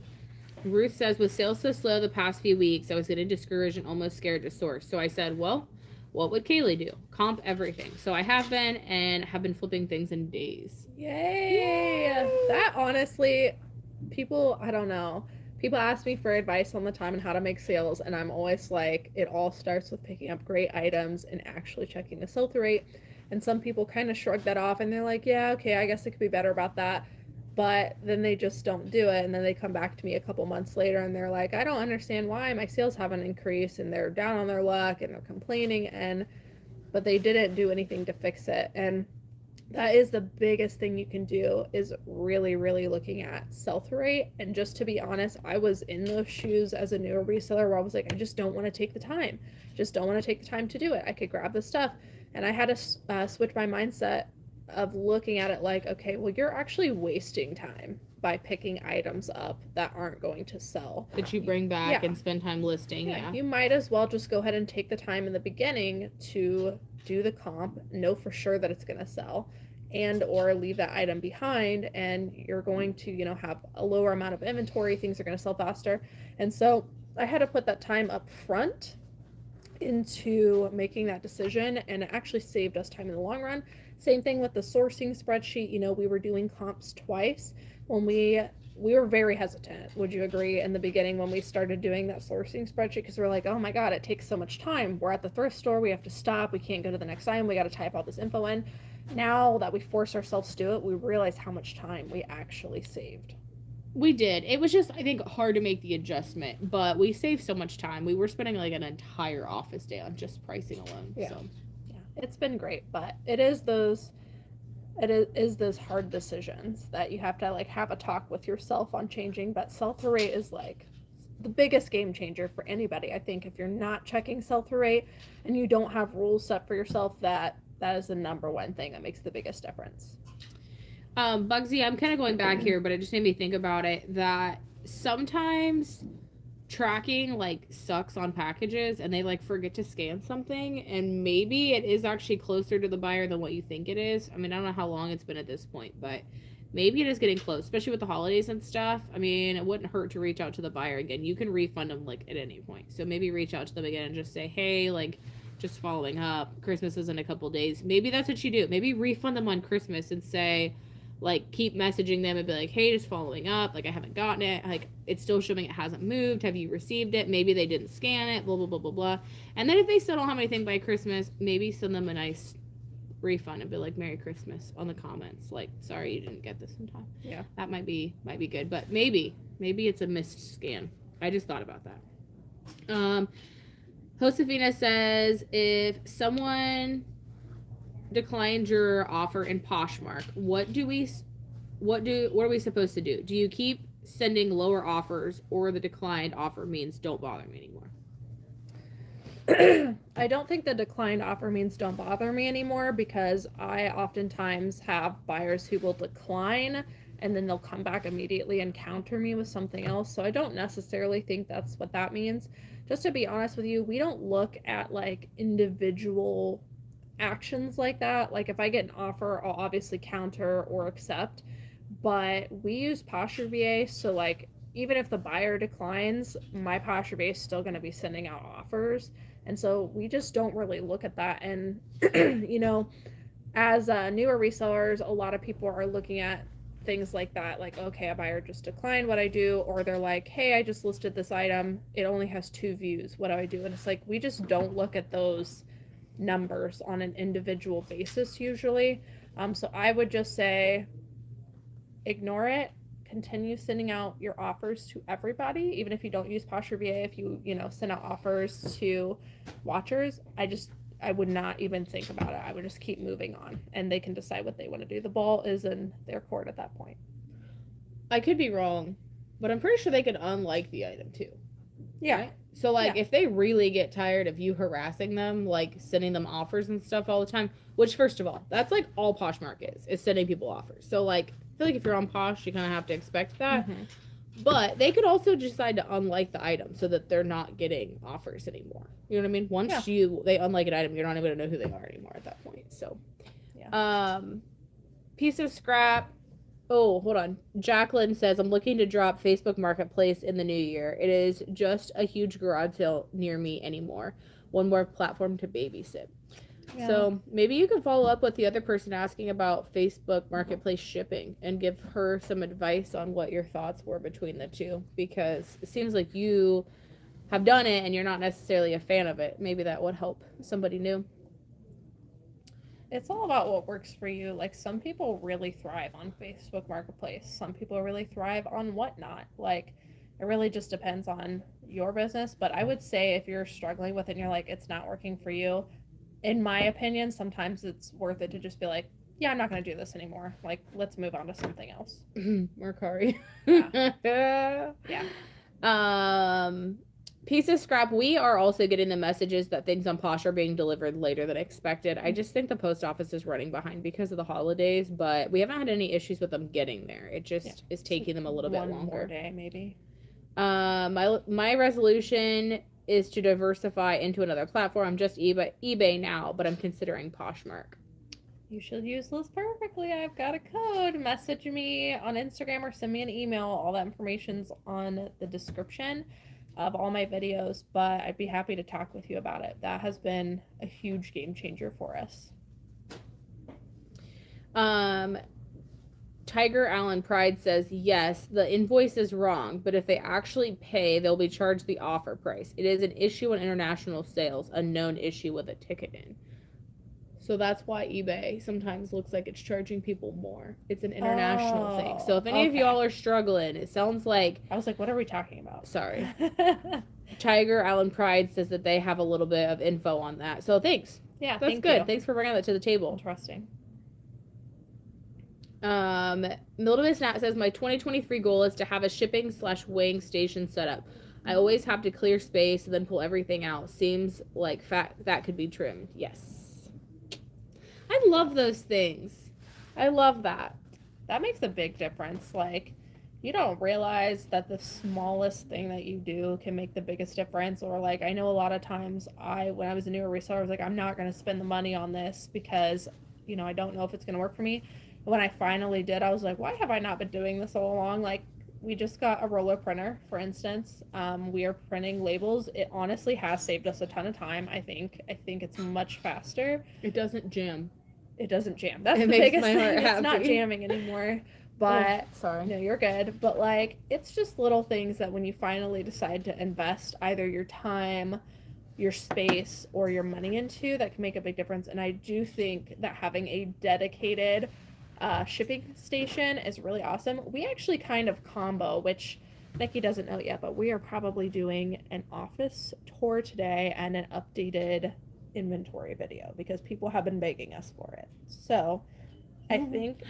Ruth says, with sales so slow the past few weeks, I was getting discouraged and almost scared to source. So I said, well, what would Kaylee do? Comp everything. So I have been, and have been flipping things in days. Yay! That honestly, people, I don't know. People ask me for advice all the time on how to make sales, and I'm always like, it all starts with picking up great items and actually checking the sell-through rate. And some people kind of shrug that off, and they're like, yeah, okay, I guess it could be better about that. But then they just don't do it, and then they come back to me a couple months later, and they're like, I don't understand why my sales haven't increased, and they're down on their luck, and they're complaining, but they didn't do anything to fix it. And that is the biggest thing you can do, is really, really looking at sell-through rate. And just to be honest, I was in those shoes as a newer reseller where I was like, I just don't want to take the time. Just don't want to take the time to do it. I could grab the stuff. And I had to switch my mindset of looking at it like, okay, well, you're actually wasting time. by picking items up that aren't going to sell. That you bring back Yeah. and spend time listing. Yeah. You might as well just go ahead and take the time in the beginning to do the comp, know for sure that it's going to sell, and or leave that item behind, and you're going to, you know, have a lower amount of inventory, things are going to sell faster. And so I had to put that time up front into making that decision, and it actually saved us time in the long run. Same thing with the sourcing spreadsheet. You know, we were doing comps twice when we were very hesitant, would you agree, in the beginning when we started doing that sourcing spreadsheet, because we're like, oh my god, it takes so much time. We're at the thrift store, we have to stop, we can't go to the next item, we got to type all this info in. Now that we force ourselves to do it, we realize how much time we actually saved. We did. It was just, I think, hard to make the adjustment, but we saved so much time. We were spending like an entire office day on just pricing alone. Yeah. So. Yeah, it's been great, but it is those hard decisions that you have to like have a talk with yourself on changing. But sell-through rate is like the biggest game changer for anybody. I think if you're not checking sell-through rate and you don't have rules set for yourself, that is the number one thing that makes the biggest difference. Bugsy, I'm kind of going back here, but it just made me think about it that sometimes tracking like sucks on packages and they like forget to scan something, and maybe it is actually closer to the buyer than what you think it is. I mean, I don't know how long it's been at this point, but maybe it is getting close, especially with the holidays and stuff. I mean, it wouldn't hurt to reach out to the buyer again. You can refund them like at any point. So maybe reach out to them again and just say, hey, like, just following up. Christmas is in a couple days. Maybe that's what you do. Maybe refund them on Christmas and say, like, keep messaging them and be like, hey, just following up, like, I haven't gotten it, like, it's still showing it hasn't moved, have you received it, maybe they didn't scan it, blah, blah, blah, blah, blah. And then if they still don't have anything by Christmas, maybe send them a nice refund and be like, Merry Christmas on the comments, like, sorry you didn't get this in time. Yeah, that might be good, but maybe it's a missed scan. I just thought about that. Josefina says, if someone declined your offer in Poshmark, what are we supposed to do? Do you keep sending lower offers, or the declined offer means don't bother me anymore? I don't think the declined offer means don't bother me anymore, because I oftentimes have buyers who will decline and then they'll come back immediately and counter me with something else. So I don't necessarily think that's what that means. Just to be honest with you, we don't look at like individual actions like that. Like if I get an offer, I'll obviously counter or accept, but we use Posh VA, so like even if the buyer declines, my Posh VA is still going to be sending out offers, and so we just don't really look at that. And you know, as newer resellers, a lot of people are looking at things like that, like, okay, a buyer just declined, what I do, or they're like, hey, I just listed this item, it only has 2 views, what do I do? And it's like, we just don't look at those numbers on an individual basis usually. So I would just say ignore it, continue sending out your offers to everybody, even if you don't use Posh VA. If you send out offers to watchers, I would not even think about it. I would just keep moving on, and they can decide what they want to do. The ball is in their court at that point. I could be wrong, but I'm pretty sure they can unlike the item too. Yeah. Right? So, like, if they really get tired of you harassing them, like, sending them offers and stuff all the time, which, first of all, that's, like, all Poshmark is sending people offers. So, like, I feel like if you're on Posh, you kind of have to expect that. Mm-hmm. But they could also decide to unlike the item so that they're not getting offers anymore. You know what I mean? Once they unlike an item, you're not even going to know who they are anymore at that point. So, piece of scrap. Oh, hold on. Jacqueline says, I'm looking to drop Facebook Marketplace in the new year. It is just a huge garage sale near me anymore. One more platform to babysit. Yeah. So maybe you can follow up with the other person asking about Facebook Marketplace shipping and give her some advice on what your thoughts were between the two, because it seems like you have done it and you're not necessarily a fan of it. Maybe that would help somebody new. It's all about what works for you. Like, some people really thrive on Facebook Marketplace. Some people really thrive on whatnot. Like, it really just depends on your business. But I would say if you're struggling with it and you're like, it's not working for you, in my opinion, sometimes it's worth it to just be like, yeah, I'm not going to do this anymore. Like, let's move on to something else. Mercari. Yeah. Yeah. Piece of scrap. We are also getting the messages that things on Posh are being delivered later than expected. I just think the post office is running behind because of the holidays, but we haven't had any issues with them getting there. It just is taking them a little bit longer. One more day, maybe. My resolution is to diversify into another platform. I'm just eBay now, but I'm considering Poshmark. You should use Liz Perfectly. I've got a code. Message me on Instagram or send me an email. All that information's on the description of all my videos, but I'd be happy to talk with you about it. That has been a huge game changer for us. Tiger Allen Pride says, yes, the invoice is wrong, but if they actually pay, they'll be charged the offer price. It is an issue in international sales, a known issue with a ticket in. So that's why eBay sometimes looks like it's charging people more. It's an international thing. So if any of y'all are struggling, it sounds like... I was like, what are we talking about? Sorry. Tiger Allen Pride says that they have a little bit of info on that. So thanks. Yeah, that's good. Thanks for bringing that to the table. Interesting. Mildemus Nat says, my 2023 goal is to have a shipping/weighing station set up. I always have to clear space and then pull everything out. Seems like that could be trimmed. Yes. I love those things. I love that. That makes a big difference. Like, you don't realize that the smallest thing that you do can make the biggest difference. Or like, I know a lot of times when I was a newer reseller, I was like, I'm not going to spend the money on this because, you know, I don't know if it's going to work for me. But when I finally did, I was like, why have I not been doing this all along? Like, we just got a roller printer, for instance. We are printing labels. It honestly has saved us a ton of time, I think. I think it's much faster. It doesn't jam. It doesn't jam. That's the biggest thing. It's not jamming anymore. But sorry. No, you're good. But like, it's just little things that when you finally decide to invest either your time, your space, or your money into, that can make a big difference. And I do think that having a dedicated shipping station is really awesome. We actually kind of combo, which Nikki doesn't know yet, but we are probably doing an office tour today and an updated inventory video because people have been begging us for it. So I think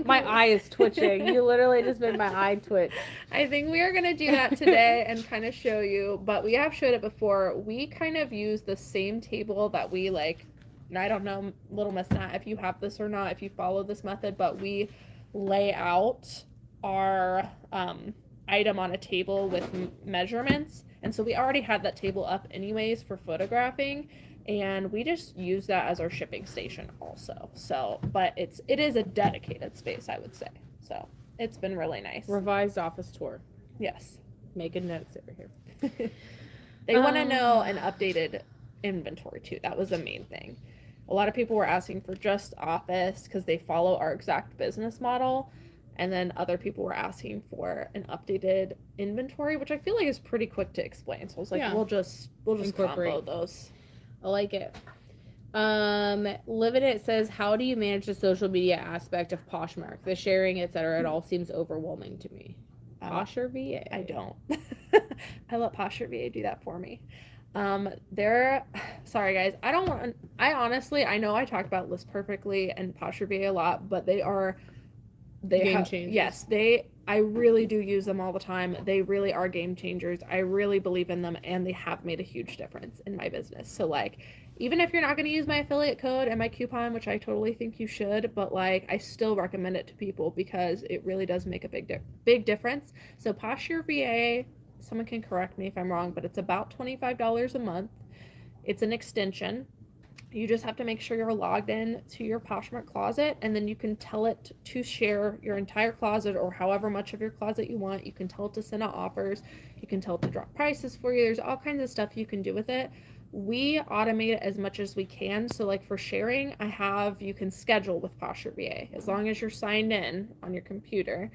my eye is twitching. You literally just made my eye twitch. I think we are going to do that today and kind of show you, but we have showed it before. We kind of use the same table that we like, and I don't know, Little Miss Nat, if you have this or not, if you follow this method, but we lay out our item on a table with measurements. And so we already had that table up anyways for photographing, and we just use that as our shipping station also. So, but it is a dedicated space, I would say. So it's been really nice. Revised office tour. Yes. Making notes over here. They want to know an updated inventory too. That was the main thing. A lot of people were asking for just office because they follow our exact business model. And then other people were asking for an updated inventory, which I feel like is pretty quick to explain. So I was like, we'll just combo those. I like it. Live in It says, how do you manage the social media aspect of Poshmark? The sharing, etc. It all seems overwhelming to me. Posh or VA? I don't. I let Posh or VA do that for me. Sorry guys, I honestly, I know I talk about Liz Perfectly and Posh or VA a lot, but they game changers. Yes, I really do use them all the time. They really are game changers. I really believe in them, and they have made a huge difference in my business. So like, even if you're not going to use my affiliate code and my coupon, which I totally think you should, but like, I still recommend it to people because it really does make a big difference. So Posh or VA, someone can correct me if I'm wrong, but it's about $25 a month. It's an extension. You just have to make sure you're logged in to your Poshmark closet, and then you can tell it to share your entire closet or however much of your closet you want. You can tell it to send out offers. You can tell it to drop prices for you. There's all kinds of stuff you can do with it. We automate it as much as we can. So like for sharing, you can schedule with Posh or VA. As long as you're signed in on your computer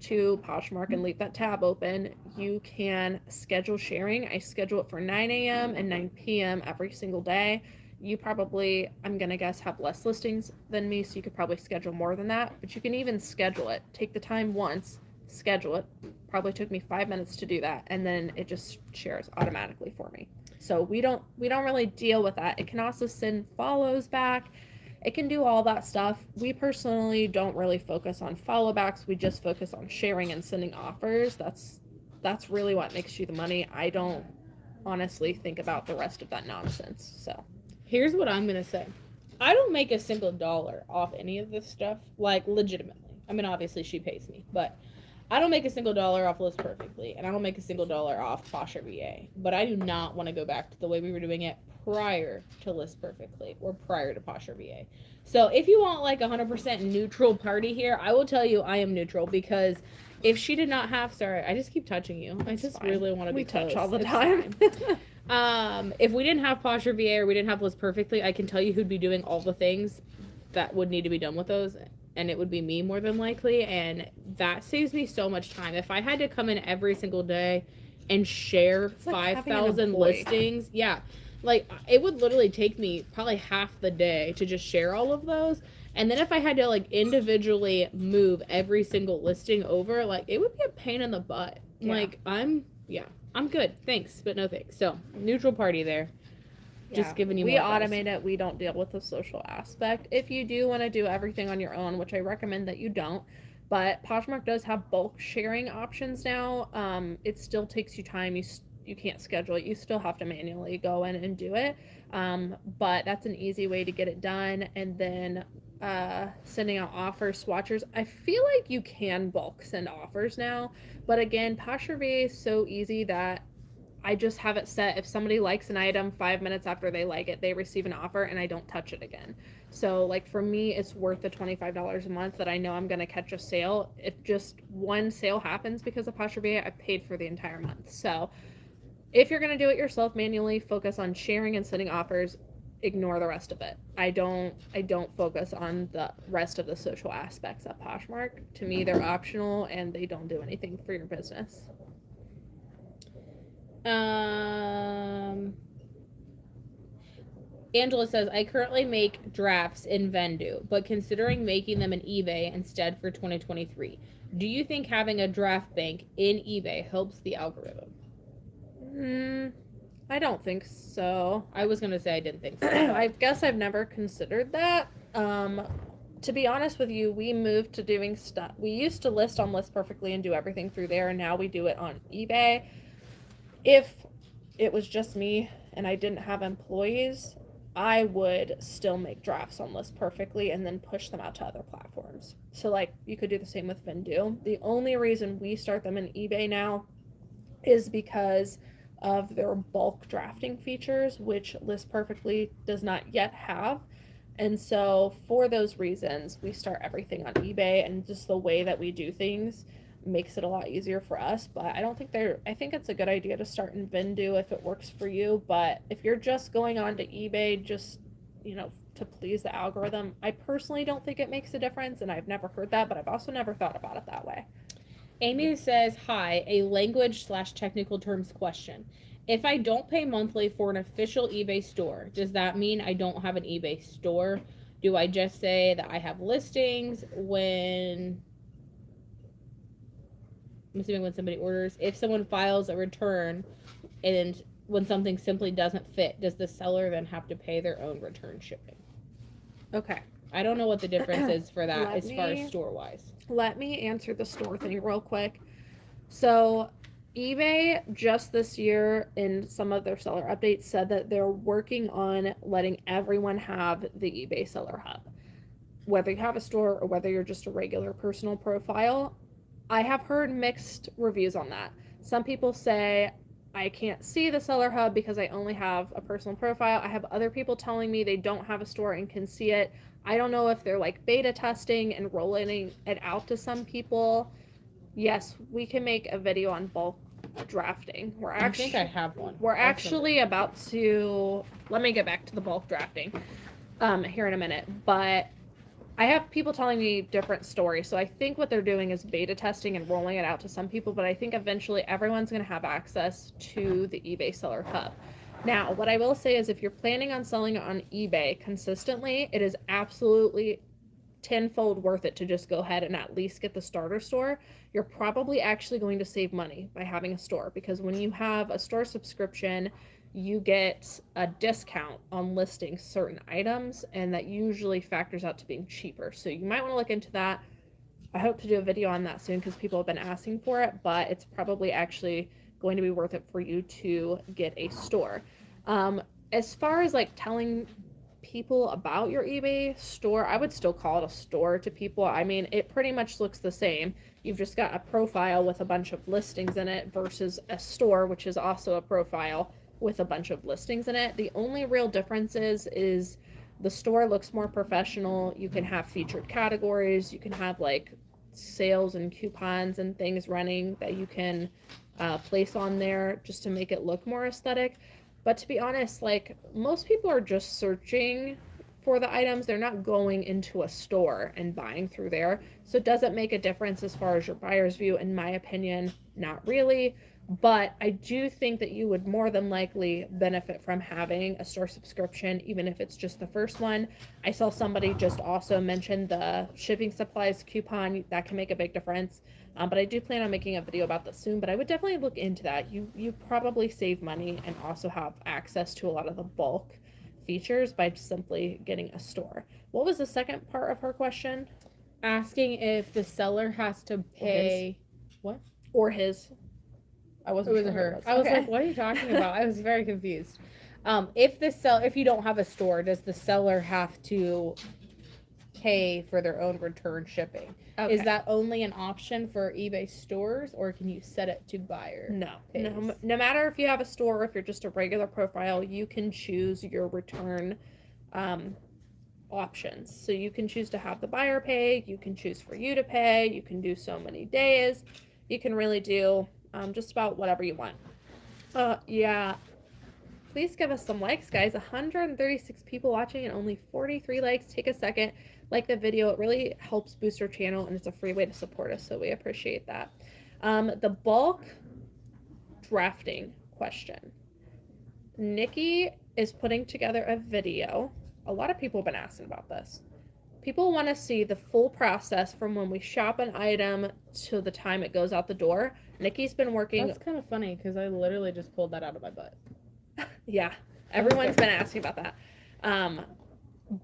to Poshmark and leave that tab open, you can schedule sharing. I schedule it for 9 a.m. and 9 p.m. every single day. You probably, I'm going to guess, have less listings than me, so you could probably schedule more than that. But you can even schedule it. Take the time once, schedule it. Probably took me 5 minutes to do that, and then it just shares automatically for me. So we don't really deal with that. It can also send follows back. It can do all that stuff. We personally don't really focus on follow backs. We just focus on sharing and sending offers. That's that's really what makes you the money. I don't honestly think about the rest of that nonsense. So Here's what I'm gonna say. I don't make a single dollar off any of this stuff, like legitimately. I mean, obviously she pays me, but I don't make a single dollar off List Perfectly, and I don't make a single dollar off Posh VA. But I do not want to go back to the way we were doing it prior to List Perfectly or prior to Posh VA. So if you want like 100% neutral party here, I will tell you I am neutral because if she did not have, sorry, I just keep touching you. I just fine. really want to be we touch close. all the It's time. if we didn't have Posh VA or we didn't have List Perfectly, I can tell you who'd be doing all the things that would need to be done with those, and it would be me more than likely, and that saves me so much time. If I had to come in every single day and share It's like having an 5,000 employee. listings, yeah, like it would literally take me probably half the day to just share all of those. And then if I had to like individually move every single listing over, like it would be a pain in the butt. Yeah. Like I'm good, thanks, but no thanks. So neutral party there. Just giving you we more advice. automate it. We don't deal with the social aspect. If you do want to do everything on your own, which I recommend that you don't, but Poshmark does have bulk sharing options now. It still takes you time. You can't schedule it. You still have to manually go in and do it. But that's an easy way to get it done. And then sending out offers, swatchers. I feel like you can bulk send offers now, but again, Poshmark VA is so easy that I just have it set. If somebody likes an item, 5 minutes after they like it, they receive an offer and I don't touch it again. So like for me, it's worth the $25 a month that I know I'm going to catch a sale. If just one sale happens because of Posh VA, I paid for the entire month. So if you're going to do it yourself manually, focus on sharing and sending offers. Ignore the rest of it. I don't focus on the rest of the social aspects of Poshmark. To me, they're optional and they don't do anything for your business. Angela says, I currently make drafts in Vendu, but considering making them in eBay instead for 2023. Do you think having a draft bank in eBay helps the algorithm? I don't think so. I was going to say I didn't think so. I guess I've never considered that. To be honest with you, we moved to doing stuff. We used to list on List Perfectly and do everything through there, and now we do it on eBay. If it was just me and I didn't have employees, I would still make drafts on List Perfectly and then push them out to other platforms. So like you could do the same with Vendu. The only reason we start them in eBay now is because of their bulk drafting features, which List Perfectly does not yet have. And so for those reasons, we start everything on eBay, and just the way that we do things makes it a lot easier for us. But I think it's a good idea to start in Vendu if it works for you. But if you're just going on to eBay just, to please the algorithm, I personally don't think it makes a difference, and I've never heard that, but I've also never thought about it that way. Amy says, hi, a language/technical terms question. If I don't pay monthly for an official eBay store, does that mean I don't have an eBay store? Do I just say that I have listings when, I'm assuming when somebody orders, if someone files a return and when something simply doesn't fit, does the seller then have to pay their own return shipping? Okay. I don't know what the difference is for that Let as far me- as store-wise. Let me answer the store thing real quick. So eBay just this year in some of their seller updates said that they're working on letting everyone have the eBay Seller Hub. Whether you have a store or whether you're just a regular personal profile, I have heard mixed reviews on that. Some people say, I can't see the Seller Hub because I only have a personal profile. I have other people telling me they don't have a store and can see it. I don't know if they're like beta testing and rolling it out to some people. Yes, we can make a video on bulk drafting. I think I have one. We're actually about to, let me get back to the bulk drafting here in a minute, but I have people telling me different stories. So I think what they're doing is beta testing and rolling it out to some people, but I think eventually everyone's going to have access to the eBay Seller Hub. Now, what I will say is if you're planning on selling it on eBay consistently, it is absolutely tenfold worth it to just go ahead and at least get the starter store. You're probably actually going to save money by having a store, because when you have a store subscription, you get a discount on listing certain items, and that usually factors out to being cheaper. So you might want to look into that. I hope to do a video on that soon because people have been asking for it, but it's probably actually going to be worth it for you to get a store. As far as like telling people about your eBay store, I would still call it a store to people. I mean, it pretty much looks the same. You've just got a profile with a bunch of listings in it versus a store, which is also a profile with a bunch of listings in it. The only real difference is the store looks more professional. You can have featured categories. You can have like sales and coupons and things running that you can place on there just to make it look more aesthetic. But to be honest, like most people are just searching for the items. They're not going into a store and buying through there. So it doesn't make a difference as far as your buyer's view, in my opinion, not really. But I do think that you would more than likely benefit from having a store subscription, even if it's just the first one. I saw somebody just also mention the shipping supplies coupon. That can make a big difference. But I do plan on making a video about this soon, but I would definitely look into that. You probably save money and also have access to a lot of the bulk features by simply getting a store. What was the second part of her question? Asking if the seller has to pay what? Or his. I wasn't It was sure her. who it was. I was Okay. like, what are you talking about? I was very confused. If you don't have a store, does the seller have to pay for their own return shipping? Okay. Is that only an option for eBay stores, or can you set it to buyer? No matter if you have a store or if you're just a regular profile, you can choose your return options. So you can choose to have the buyer pay, you can choose for you to pay, you can do so many days, you can really do just about whatever you want. Yeah. Please give us some likes, guys. 136 people watching and only 43 likes. Take a second, like the video. It really helps boost our channel, and it's a free way to support us, so we appreciate that. The bulk drafting question. Nikki is putting together a video. A lot of people have been asking about this. People want to see the full process from when we shop an item to the time it goes out the door. Nikki's been working. That's kind of funny because I literally just pulled that out of my butt. Yeah, everyone's been asking about that.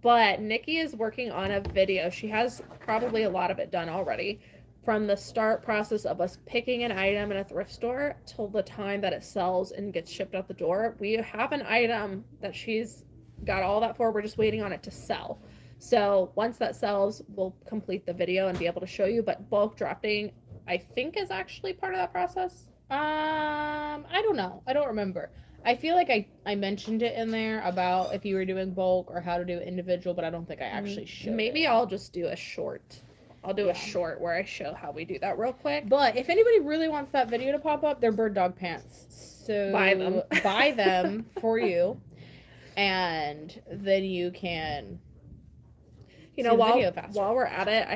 But Nikki is working on a video. She has probably a lot of it done already. From the start process of us picking an item in a thrift store till the time that it sells and gets shipped out the door. We have an item that she's got all that for. We're just waiting on it to sell. So once that sells, we'll complete the video and be able to show you. But bulk drafting, I think, is actually part of that process. I don't know. I don't remember. I feel like I mentioned it in there about if you were doing bulk or how to do individual, but I don't think I actually showed Maybe it. I'll just do a short. I'll do a short where I show how we do that real quick. But if anybody really wants that video to pop up, they're bird dog pants. So buy them for you, and then you can. You know, while we're at it,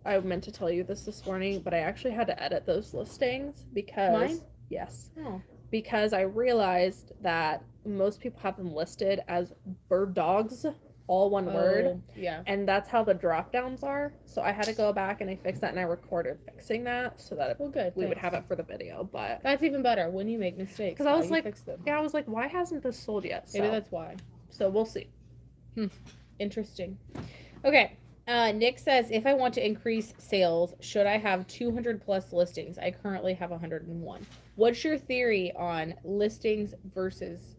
I meant to tell you this morning, but I actually had to edit those listings because Mine? Yes. Oh. Because I realized that most people have them listed as bird dogs, all one word. Yeah. And that's how the drop downs are. So I had to go back and I fixed that, and I recorded fixing that so that we would have it for the video. But that's even better when you make mistakes. Because I was like, fix them. yeah, I was like, why hasn't this sold yet? Maybe that's why. So we'll see. Interesting. Okay. Nick says, if I want to increase sales, should I have 200 plus listings? I currently have 101. What's your theory on listings versus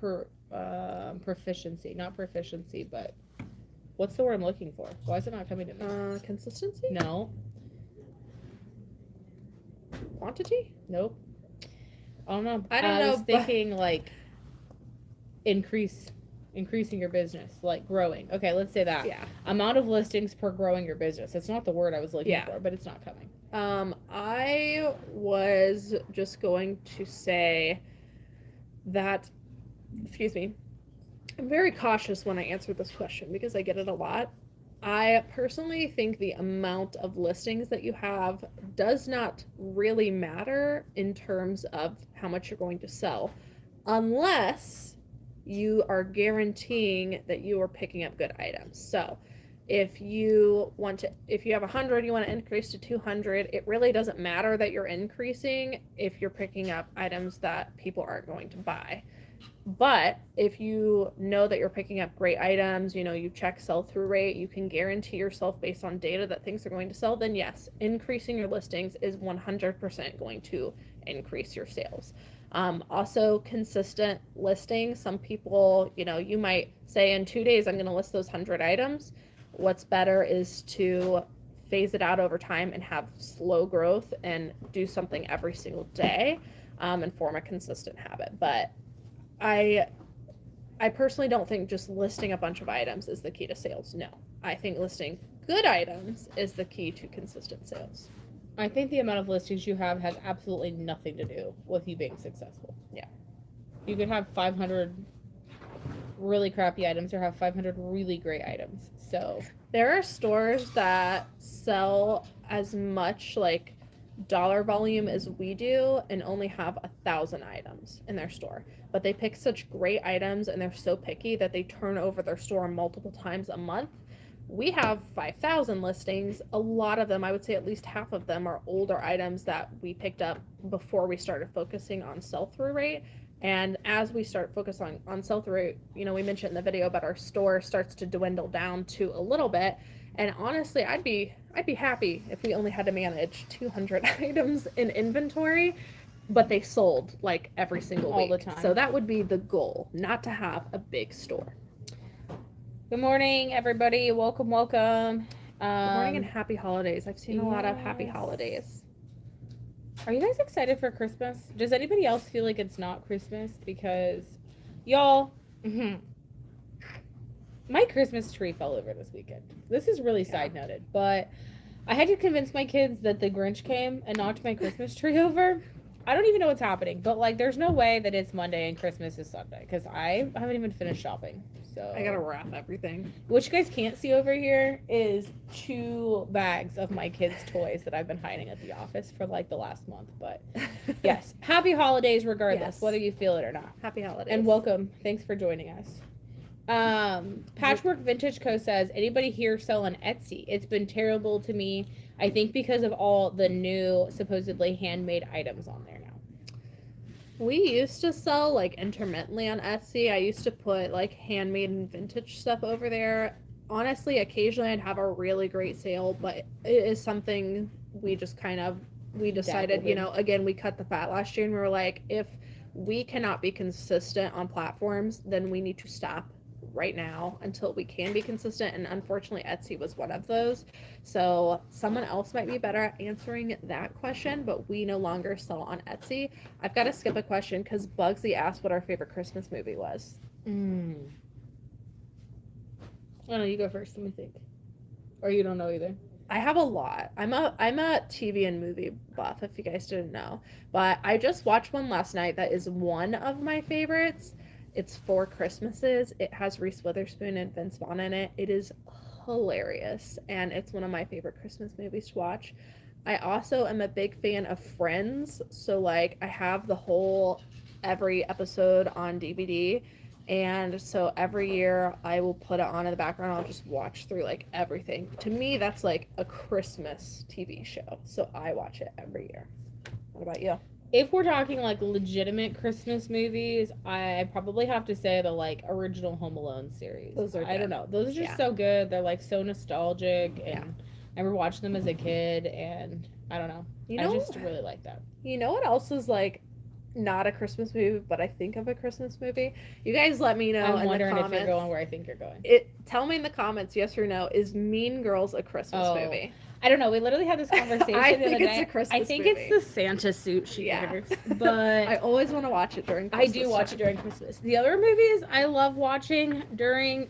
proficiency? Not proficiency, but what's the word I'm looking for? Why is it not coming to me? Consistency? No. Quantity? Nope. I don't know. I don't know. I was thinking like increasing your business, like growing. Okay, let's say that. Yeah. Amount of listings per growing your business. It's not the word I was looking for, but it's not coming. I was just going to say that, excuse me, I'm very cautious when I answer this question because I get it a lot. I personally think the amount of listings that you have does not really matter in terms of how much you're going to sell, unless you are guaranteeing that you are picking up good items. So if you have 100, you want to increase to 200, it really doesn't matter that you're increasing if you're picking up items that people aren't going to buy. But if you know that you're picking up great items, you check sell-through rate, you can guarantee yourself based on data that things are going to sell, then yes, increasing your listings is 100% going to increase your sales. Also, consistent listing. Some people, you might say in 2 days, I'm going to list those 100 items. What's better is to phase it out over time and have slow growth and do something every single day, and form a consistent habit. But I personally don't think just listing a bunch of items is the key to sales. No. I think listing good items is the key to consistent sales. I think the amount of listings you have has absolutely nothing to do with you being successful. Yeah. You could have 500 really crappy items or have 500 really great items. So there are stores that sell as much like dollar volume as we do and only have 1,000 items in their store, but they pick such great items and they're so picky that they turn over their store multiple times a month. We have 5,000 listings. A lot of them, I would say at least half of them, are older items that we picked up before we started focusing on sell-through rate. And as we start focusing on sell-through rate, we mentioned in the video, but our store starts to dwindle down to a little bit. And honestly, I'd be happy if we only had to manage 200 items in inventory, but they sold like every single week. All the time. So that would be the goal, not to have a big store. Good morning, everybody. Welcome. Good morning and happy holidays. I've seen a lot of happy yes. holidays. Are you guys excited for Christmas? Does anybody else feel like it's not Christmas? Because, y'all, my Christmas tree fell over this weekend. This is really side noted, but I had to convince my kids that the Grinch came and knocked my Christmas tree over. I don't even know what's happening, but like, there's no way that it's Monday and Christmas is Sunday because I haven't even finished shopping. So I gotta wrap everything. What you guys can't see over here is 2 bags of my kids' toys that I've been hiding at the office for like the last month. But yes, happy holidays regardless, whether you feel it or not. Happy holidays. And welcome. Thanks for joining us. Patchwork Vintage Co. says, anybody here sell on Etsy? It's been terrible to me. I think because of all the new supposedly handmade items on there now. We used to sell like intermittently on Etsy. I used to put like handmade and vintage stuff over there. Honestly, occasionally I'd have a really great sale, but it is something we just we decided, again, we cut the fat last year and we were like, if we cannot be consistent on platforms, then we need to stop right now until we can be consistent. And unfortunately, Etsy was one of those. So someone else might be better at answering that question, but we no longer sell on Etsy. I've got to skip a question because Bugsy asked what our favorite Christmas movie was. I don't know, you go first. Let me think. Or you don't know either. I have a lot. I'm a TV and movie buff, if you guys didn't know. But I just watched one last night that is one of my favorites. It's Four Christmases. It has Reese Witherspoon and Vince Vaughn in it. It is hilarious, and it's one of my favorite Christmas movies to watch. I also am a big fan of Friends, so like I have every episode on DVD, and so every year I will put it on in the background. I'll just watch through like everything. To me, that's like a Christmas TV show, so I watch it every year. What about you? If we're talking like legitimate Christmas movies, I probably have to say the like original Home Alone series. Those are I don't know. Those are just so good. They're like so nostalgic, and I remember watching them as a kid, and I don't know. I just really like that. You know what else is like not a Christmas movie, but I think of a Christmas movie? You guys let me know I'm in wondering the comments. if you're going where I think you're going. Tell me in the comments, yes or no, is Mean Girls a Christmas movie? I don't know. We literally had this conversation I the other think it's day. a Christmas I think movie. it's the Santa suit she wears. But I always want to watch it during Christmas. I do watch it during Christmas. The other movies I love watching during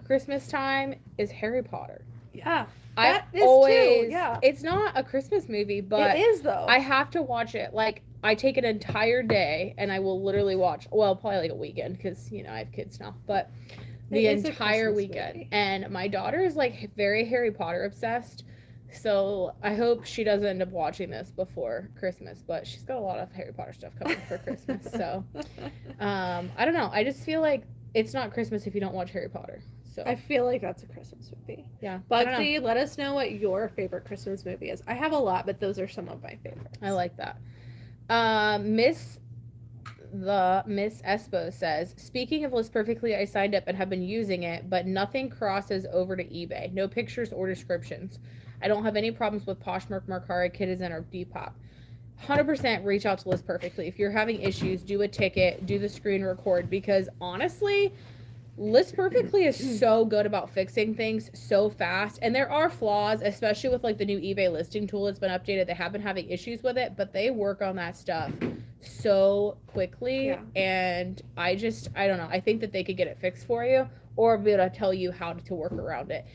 Christmas time is Harry Potter. Yeah. It's not a Christmas movie, but it is though. I have to watch it. Like, I take an entire day and I will literally watch, probably like a weekend because, I have kids now, but the entire weekend. Movie. And my daughter is like very Harry Potter obsessed. So I hope she doesn't end up watching this before Christmas, but she's got a lot of Harry Potter stuff coming for Christmas. So, I don't know. I just feel like it's not Christmas if you don't watch Harry Potter. So I feel like that's a Christmas movie. Yeah. Bugsy, let us know what your favorite Christmas movie is. I have a lot, but those are some of my favorites. I like that. Miss the Miss Espo says, speaking of List Perfectly, I signed up and have been using it, but nothing crosses over to eBay. No pictures or descriptions. I don't have any problems with Poshmark, Mercari, Kitizen, or Depop. 100% reach out to List Perfectly. If you're having issues, do a ticket, do the screen record, because honestly, List Perfectly is so good about fixing things so fast. And there are flaws, especially with like the new eBay listing tool that's been updated. They have been having issues with it, but they work on that stuff so quickly. Yeah. And I don't know. I think that they could get it fixed for you or be able to tell you how to work around it.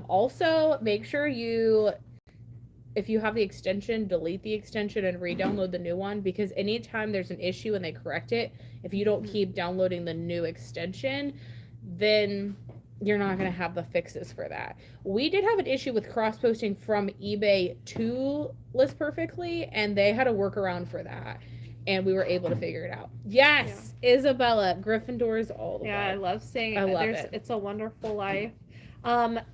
Also, make sure if you have the extension, delete the extension and re-download the new one, because anytime there's an issue and they correct it, if you don't keep downloading the new extension, then you're not going to have the fixes for that. We did have an issue with cross-posting from eBay to List Perfectly, and they had a workaround for that, and we were able to figure it out. Yes, yeah. Isabella, Gryffindor's all the way. Yeah, I love saying it. I love it. It's a Wonderful Life.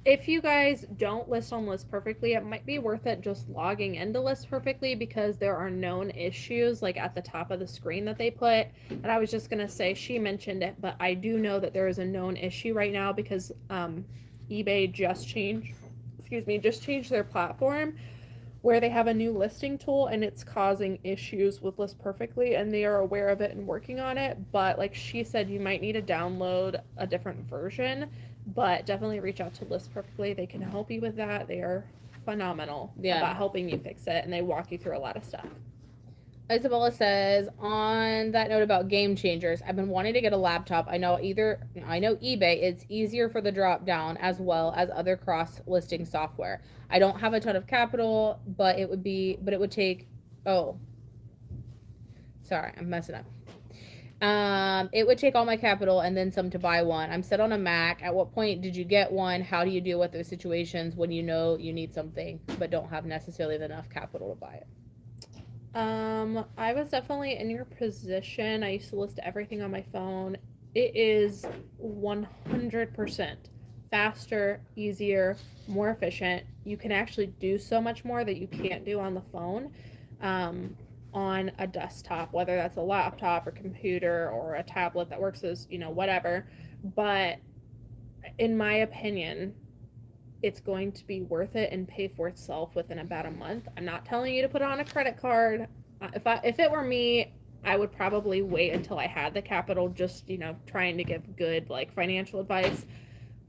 If you guys don't list on List Perfectly, it might be worth it just logging into List Perfectly, because there are known issues like at the top of the screen that they put. And I was just going to say, she mentioned it, but I do know that there is a known issue right now because eBay just changed their platform where they have a new listing tool, and it's causing issues with List Perfectly, and they are aware of it and working on it. But like she said, you might need to download a different version, but definitely reach out to List Perfectly. They can help you with that. They are phenomenal about helping you fix it, and they walk you through a lot of stuff. Isabella says, on that note about game changers, I've been wanting to get a laptop. I know eBay, it's easier for the drop down as well as other cross listing software. I don't have a ton of capital, but it would take, sorry, I'm messing up. It would take all my capital and then some to buy one. I'm set on a Mac. At what point did you get one? How do you deal with those situations when you know you need something but don't have necessarily enough capital to buy it? I was definitely in your position. I used to list everything on my phone. It is 100% faster, easier, more efficient. You can actually do so much more that you can't do on the phone. On a desktop, whether that's a laptop or computer or a tablet that works as, whatever. But in my opinion, it's going to be worth it and pay for itself within about a month. I'm not telling you to put on a credit card. If it were me, I would probably wait until I had the capital, just, trying to give good financial advice.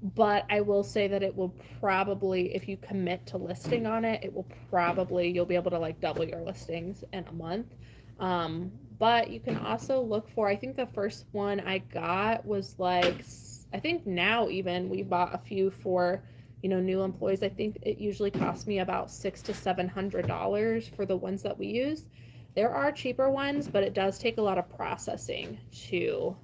But I will say that it will probably, if you commit to listing on it, you'll be able to double your listings in a month. But you can also look for, I think the first one I got was I think now even we bought a few for, new employees. I think it usually costs me about $600 to $700 for the ones that we use. There are cheaper ones, but it does take a lot of processing to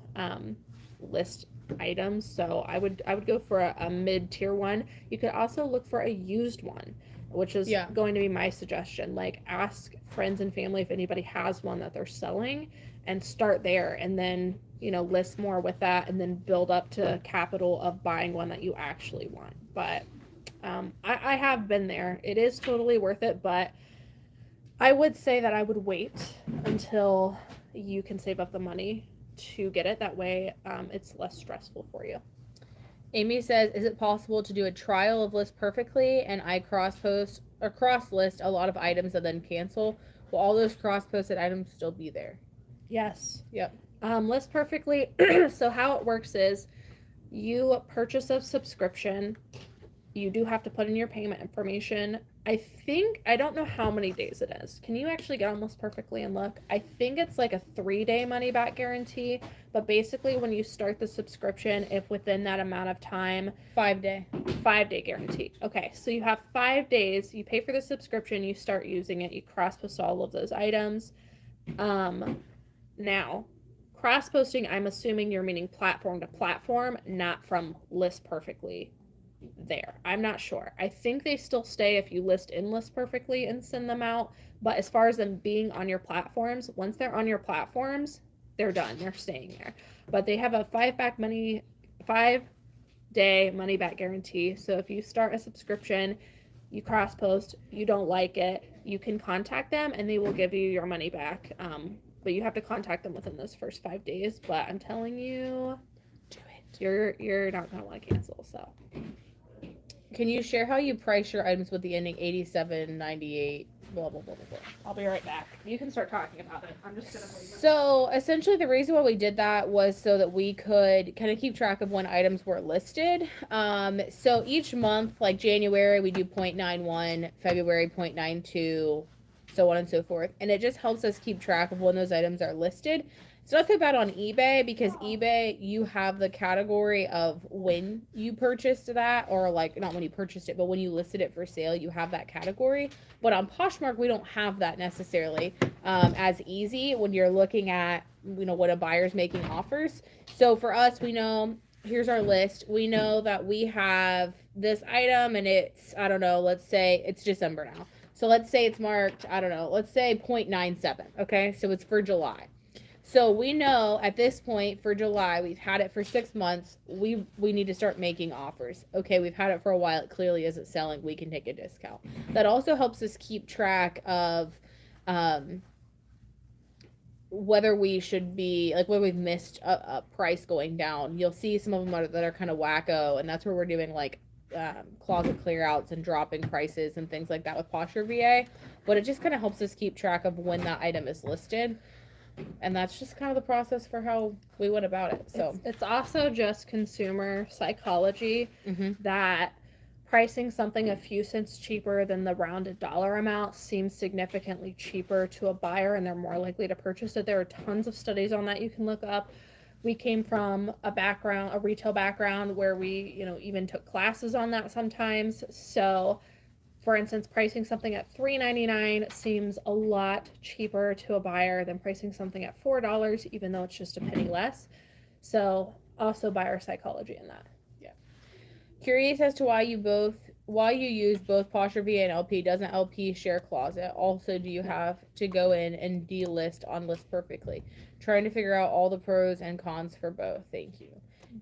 list items. So I would go for a mid-tier one. You could also look for a used one, which is going to be my suggestion. Ask friends and family if anybody has one that they're selling, and start there, and then list more with that, and then build up to capital of buying one that you actually want. But I have been there. It is totally worth it, but I would say that I would wait until you can save up the money to get it. That way it's less stressful for you. Amy says, is it possible to do a trial of List Perfectly and I cross-post or cross-list a lot of items and then cancel? Will all those cross-posted items still be there? Yes. Yep. List Perfectly. So how it works is you purchase a subscription. You do have to put in your payment information. I don't know how many days it is. Can you actually get on List Perfectly and look? I think it's a 3-day money back guarantee, but basically when you start the subscription, if within that amount of time, 5-day guarantee. Okay, so you have 5 days, you pay for the subscription, you start using it, you cross-post all of those items. Now, cross-posting, I'm assuming you're meaning platform to platform, not from List Perfectly there. I'm not sure. I think they still stay if you list in List Perfectly and send them out, but as far as them being on your platforms, once they're on your platforms, they're done. They're staying there. But they have a 5-day money back guarantee. So if you start a subscription, you cross post, you don't like it, you can contact them and they will give you your money back but you have to contact them within those first 5 days. But I'm telling you, Do it. you're not gonna want to cancel. So Can you share how you price your items with the ending 87, 98, blah, blah, blah, blah, blah? I'll be right back. You can start talking about it. I'm just gonna. So essentially, the reason why we did that was so that we could kind of keep track of when items were listed. So each month, like January, we do 0.91, February 0.92, so on and so forth, and it just helps us keep track of when those items are listed. It's not so bad on eBay because eBay, you have the category of when you purchased that, or like not when you purchased it, but when you listed it for sale, you have that category. But on Poshmark, we don't have that necessarily as easy when you're looking at, you know, what a buyer's making offers. So for us, we know, here's our list. We know that we have this item and it's, I don't know, let's say it's December now. So let's say it's marked, I don't know, let's say 0.97. Okay. So it's for July. So we know at this point for July, we've had it for 6 months. We need to start making offers. Okay, we've had it for a while. It clearly isn't selling. We can take a discount. That also helps us keep track of whether we should be, like, whether we've missed a price going down. You'll see some of them that are kind of wacko, and that's where we're doing like closet clear outs and dropping prices and things like that with Posher VA. But it just kind of helps us keep track of when that item is listed. And that's just kind of the process for how we went about it. So it's also just consumer psychology mm-hmm. that pricing something a few cents cheaper than the rounded dollar amount seems significantly cheaper to a buyer, and they're more likely to purchase it. There are tons of studies on that you can look up. We came from a retail background where we, you know, even took classes on that sometimes. So for instance, pricing something at $3.99 seems a lot cheaper to a buyer than pricing something at $4, even though it's just a penny less. So also buyer psychology in that. Yeah. Curious as to why you use both Posher VA and LP. Doesn't LP share closet? Also, do you have to go in and delist on List Perfectly? Trying to figure out all the pros and cons for both. Thank you.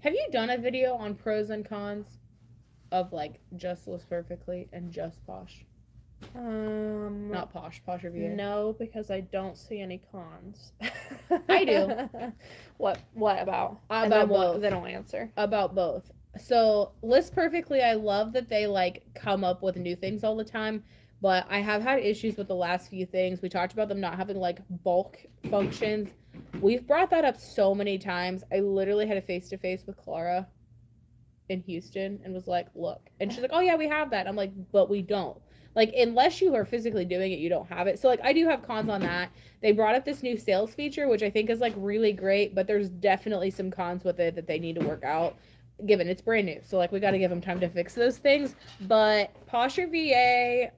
Have you done a video on pros and cons of like just List Perfectly and just Posh? Not Posh, Posher VA. No, because I don't see any cons. I do. What about? About both. Then I'll answer. About both. So List Perfectly, I love that they like come up with new things all the time, but I have had issues with the last few things. We talked about them not having like bulk functions. We've brought that up so many times. I literally had a face-to-face with Clara in Houston and was like, look, and she's like, oh yeah, we have that. I'm like, but we don't. Like, unless you are physically doing it, you don't have it. So like, I do have cons on that. They brought up this new sales feature, which I think is like really great, but there's definitely some cons with it that they need to work out, given it's brand new. So like, we got to give them time to fix those things. But Posher VA,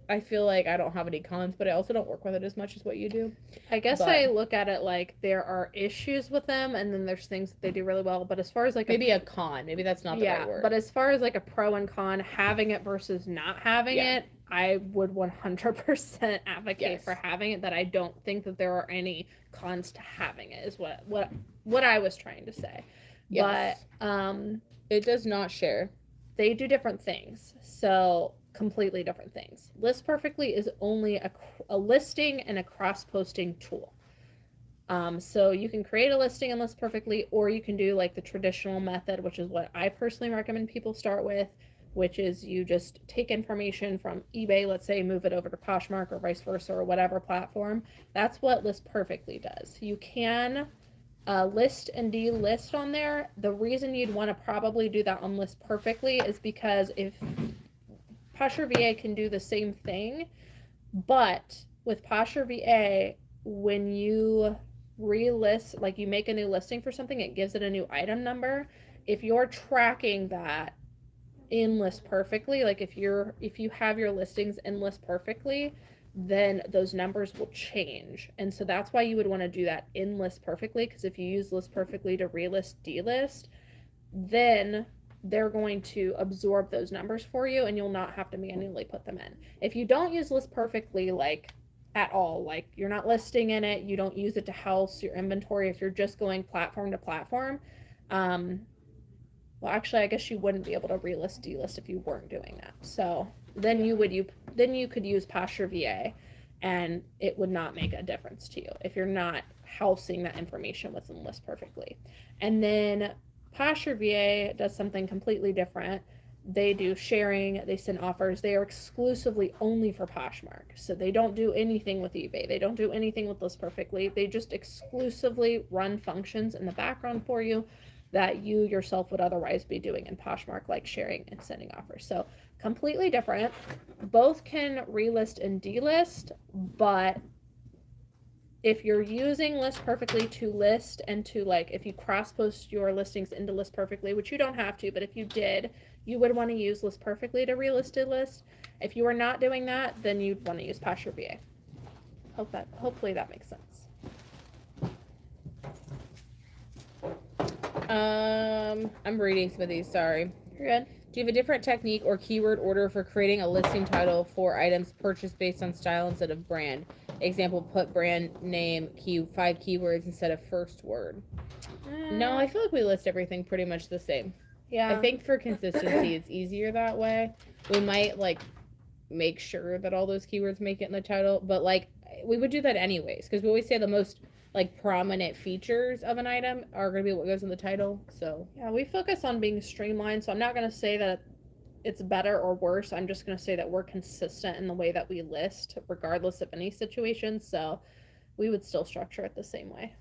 I feel like I don't have any cons, but I also don't work with it as much as what you do. I guess I look at it like there are issues with them, and then there's things that they do really well. But as far as like maybe a con, maybe that's not the right word. But as far as like a pro and con, having it versus not having it, I would 100% advocate for having it. That I don't think that there are any cons to having it is what I was trying to say. Yes. But it does not share. They do different things. So completely different things. List Perfectly is only a listing and a cross-posting tool. So you can create a listing and List Perfectly, or you can do like the traditional method, which is what I personally recommend people start with, which is you just take information from eBay, let's say, move it over to Poshmark or vice versa or whatever platform. That's what List Perfectly does. You can list and delist on there. The reason you'd want to probably do that on List Perfectly is because if Posher VA can do the same thing, but with Posher VA, when you relist, like you make a new listing for something, it gives it a new item number. If you're tracking that in List Perfectly, like if you have your listings in List Perfectly, then those numbers will change. And so that's why you would want to do that in List Perfectly, because if you use List Perfectly to relist, delist, then they're going to absorb those numbers for you and you'll not have to manually put them in. If you don't use List Perfectly like at all, like you're not listing in it, you don't use it to house your inventory, if you're just going platform to platform, well actually I guess you wouldn't be able to relist, delist if you weren't doing that. So then you could use Posher VA and it would not make a difference to you if you're not housing that information within List Perfectly. And then Posh or VA does something completely different. They do sharing, they send offers. They are exclusively only for Poshmark. So they don't do anything with eBay. They don't do anything with List Perfectly. They just exclusively run functions in the background for you that you yourself would otherwise be doing in Poshmark, like sharing and sending offers. So completely different. Both can relist and delist, but if you're using List Perfectly to list and to, like, if you cross post your listings into List Perfectly, which you don't have to, but if you did, you would want to use List Perfectly to relist a list. If you are not doing that, then you'd want to use Posh or VA. Hopefully that makes sense. I'm reading some of these, sorry. You're good. Do you have a different technique or keyword order for creating a listing title for items purchased based on style instead of brand? Example, put brand name, 5 keywords instead of first word. No, I feel like we list everything pretty much the same. Yeah. I think for consistency, it's easier that way. We might, like, make sure that all those keywords make it in the title, but, like, we would do that anyways, because we always say the most, like, prominent features of an item are going to be what goes in the title, so. Yeah, we focus on being streamlined, so I'm not going to say that it's better or worse. I'm just going to say that we're consistent in the way that we list, regardless of any situation, so we would still structure it the same way.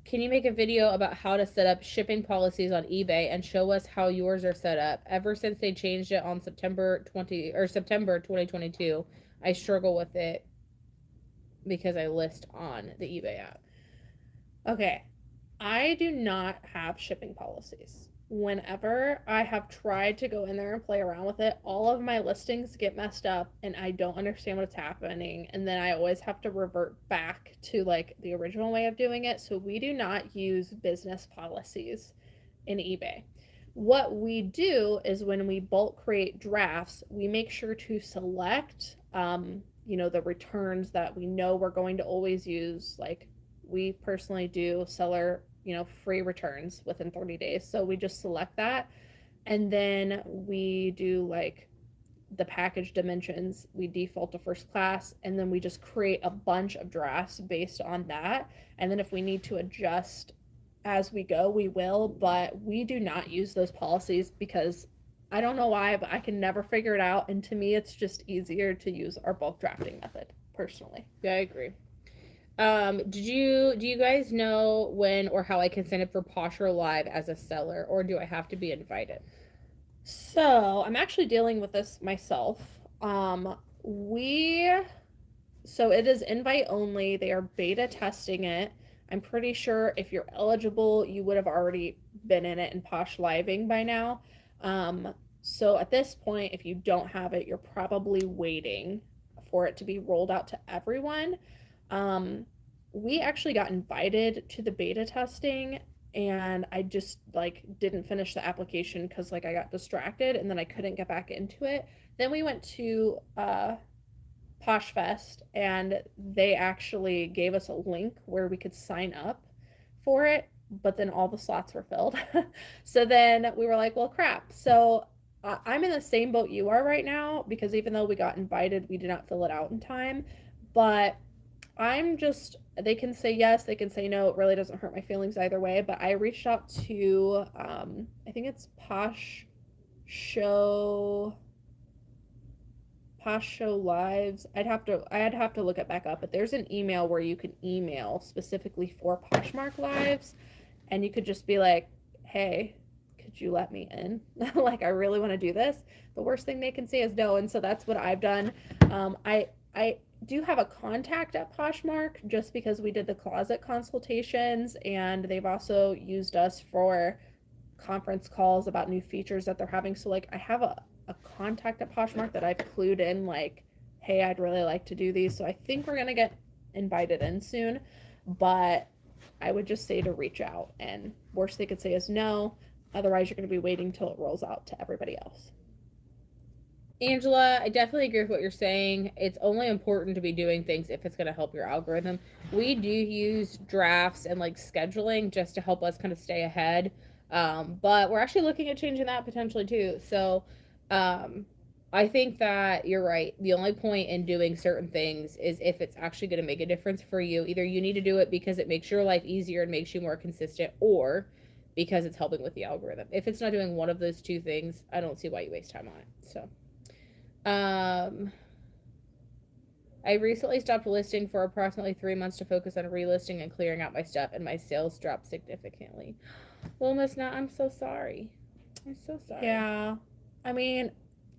Can you make a video about how to set up shipping policies on eBay and show us how yours are set up? Ever since they changed it on September 2022, I struggle with it because I list on the eBay app. Okay, I do not have shipping policies. Whenever I have tried to go in there and play around with it, all of my listings get messed up and I don't understand what's happening. And then I always have to revert back to, like, the original way of doing it. So we do not use business policies in eBay. What we do is when we bulk create drafts, we make sure to select, the returns that we know we're going to always use. Like, we personally do seller free returns within 30 days. So we just select that. And then we do, like, the package dimensions. We default to first class. And then we just create a bunch of drafts based on that. And then if we need to adjust as we go, we will. But we do not use those policies because I don't know why, but I can never figure it out. And to me, it's just easier to use our bulk drafting method, personally. Yeah, I agree. Do you guys know when or how I can sign up for Posh or Live as a seller, or do I have to be invited? So I'm actually dealing with this myself. So it is invite only. They are beta testing it. I'm pretty sure if you're eligible, you would have already been in it and Posh living by now. So at this point, if you don't have it, you're probably waiting for it to be rolled out to everyone. We actually got invited to the beta testing and I just, like, didn't finish the application because, like, I got distracted and then I couldn't get back into it. Then we went to Posh Fest and they actually gave us a link where we could sign up for it, but then all the slots were filled. So then we were like, well, crap. So I'm in the same boat you are right now because even though we got invited, we did not fill it out in time. But they can say yes, they can say no. It really doesn't hurt my feelings either way. But I reached out to, I think it's Posh Show Lives. I'd have to look it back up, but there's an email where you can email specifically for Poshmark Lives, and you could just be like, hey, could you let me in? Like, I really want to do this. The worst thing they can say is no, and so that's what I've done. I do have a contact at Poshmark just because we did the closet consultations and they've also used us for conference calls about new features that they're having. So, like, I have a contact at Poshmark that I've clued in, like, hey, I'd really like to do these. So I think we're going to get invited in soon, but I would just say to reach out, and worst they could say is no. Otherwise, you're going to be waiting till it rolls out to everybody else. Angela, I definitely agree with what you're saying. It's only important to be doing things if it's going to help your algorithm. We do use drafts and, like, scheduling just to help us kind of stay ahead. But we're actually looking at changing that potentially too. So I think that you're right. The only point in doing certain things is if it's actually going to make a difference for you. Either you need to do it because it makes your life easier and makes you more consistent, or because it's helping with the algorithm. If it's not doing one of those two things, I don't see why you waste time on it. So, I recently stopped listing for approximately 3 months to focus on relisting and clearing out my stuff, and my sales dropped significantly. Well, Miss Nat, I'm so sorry. I'm so sorry. Yeah. I mean,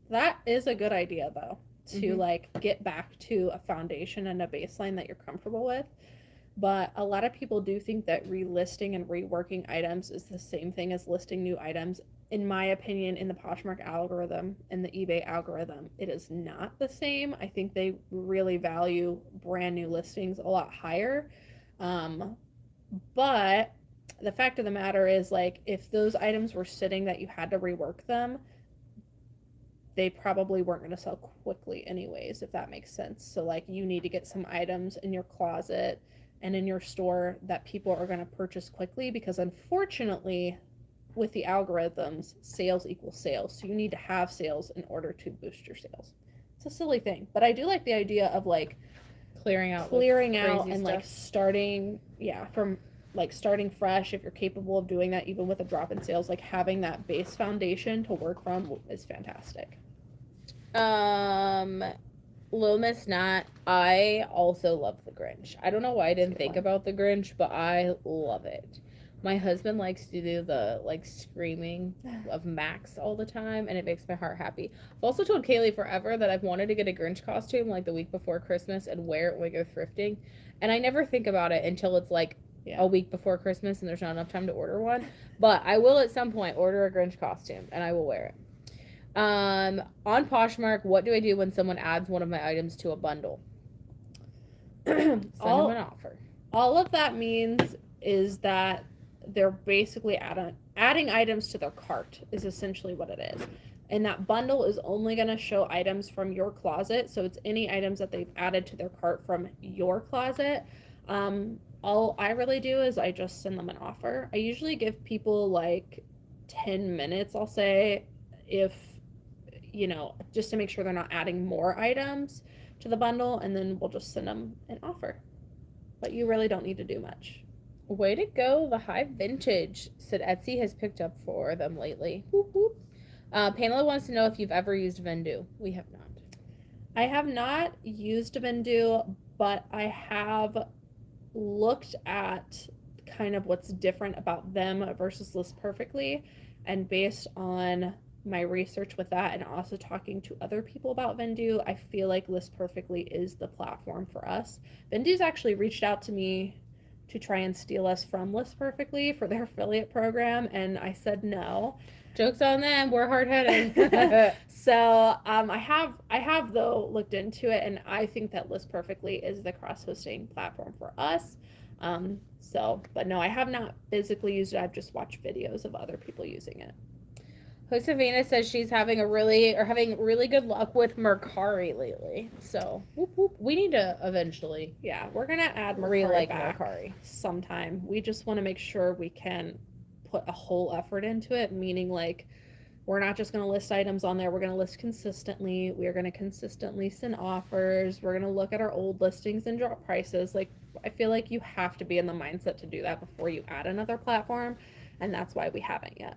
that is a good idea though, to like get back to a foundation and a baseline that you're comfortable with. But a lot of people do think that relisting and reworking items is the same thing as listing new items. In my opinion, in the Poshmark algorithm and the eBay algorithm, it is not the same. I think they really value brand new listings a lot higher. But the fact of the matter is, like, if those items were sitting that you had to rework them, they probably weren't going to sell quickly anyways, if that makes sense. So like, you need to get some items in your closet and in your store that people are going to purchase quickly, because unfortunately with the algorithms, sales equals sales. So you need to have sales in order to boost your sales. It's a silly thing, but I do like the idea of like clearing out and stuff. like starting from like starting fresh. If you're capable of doing that even with a drop in sales, like having that base foundation to work from is fantastic. Little Miss Nat, I also love the Grinch. I don't know why I didn't think about the Grinch, but I love it. My husband likes to do the like screaming of Max all the time, and it makes my heart happy. I've also told Kaylee forever that I've wanted to get a Grinch costume like the week before Christmas and wear it when we go thrifting, and I never think about it until it's like a week before Christmas and there's not enough time to order one. But I will at some point order a Grinch costume and I will wear it. On Poshmark, what do I do when someone adds one of my items to a bundle? Send them an offer. All of that means is that they're basically adding items to their cart is essentially what it is. And that bundle is only going to show items from your closet. So it's any items that they've added to their cart from your closet. All I really do is I just send them an offer. I usually give people like 10 minutes, I'll say, if, you know, just to make sure they're not adding more items to the bundle, and then we'll just send them an offer. But you really don't need to do much. Way to go. The High Vintage said Etsy has picked up for them lately. Whoop, whoop. Pamela wants to know if you've ever used Vendoo. We have not. I have not used Vendoo, but I have looked at kind of what's different about them versus List Perfectly, and based on my research with that and also talking to other people about Vendoo, I feel like List Perfectly is the platform for us. Vendoo's actually reached out to me to try and steal us from List Perfectly for their affiliate program, and I said no. Joke's on them. We're hard-headed. So I have though looked into it, and I think that List Perfectly is the cross-hosting platform for us. But no, I have not physically used it. I've just watched videos of other people using it. Josefina says she's having really good luck with Mercari lately. So whoop, whoop. We need to eventually. Yeah, we're gonna add Mercari back sometime. We just want to make sure we can put a whole effort into it, meaning like we're not just going to list items on there. We're going to list consistently. We're going to consistently send offers. We're going to look at our old listings and drop prices. Like, I feel like you have to be in the mindset to do that before you add another platform, and that's why we haven't yet.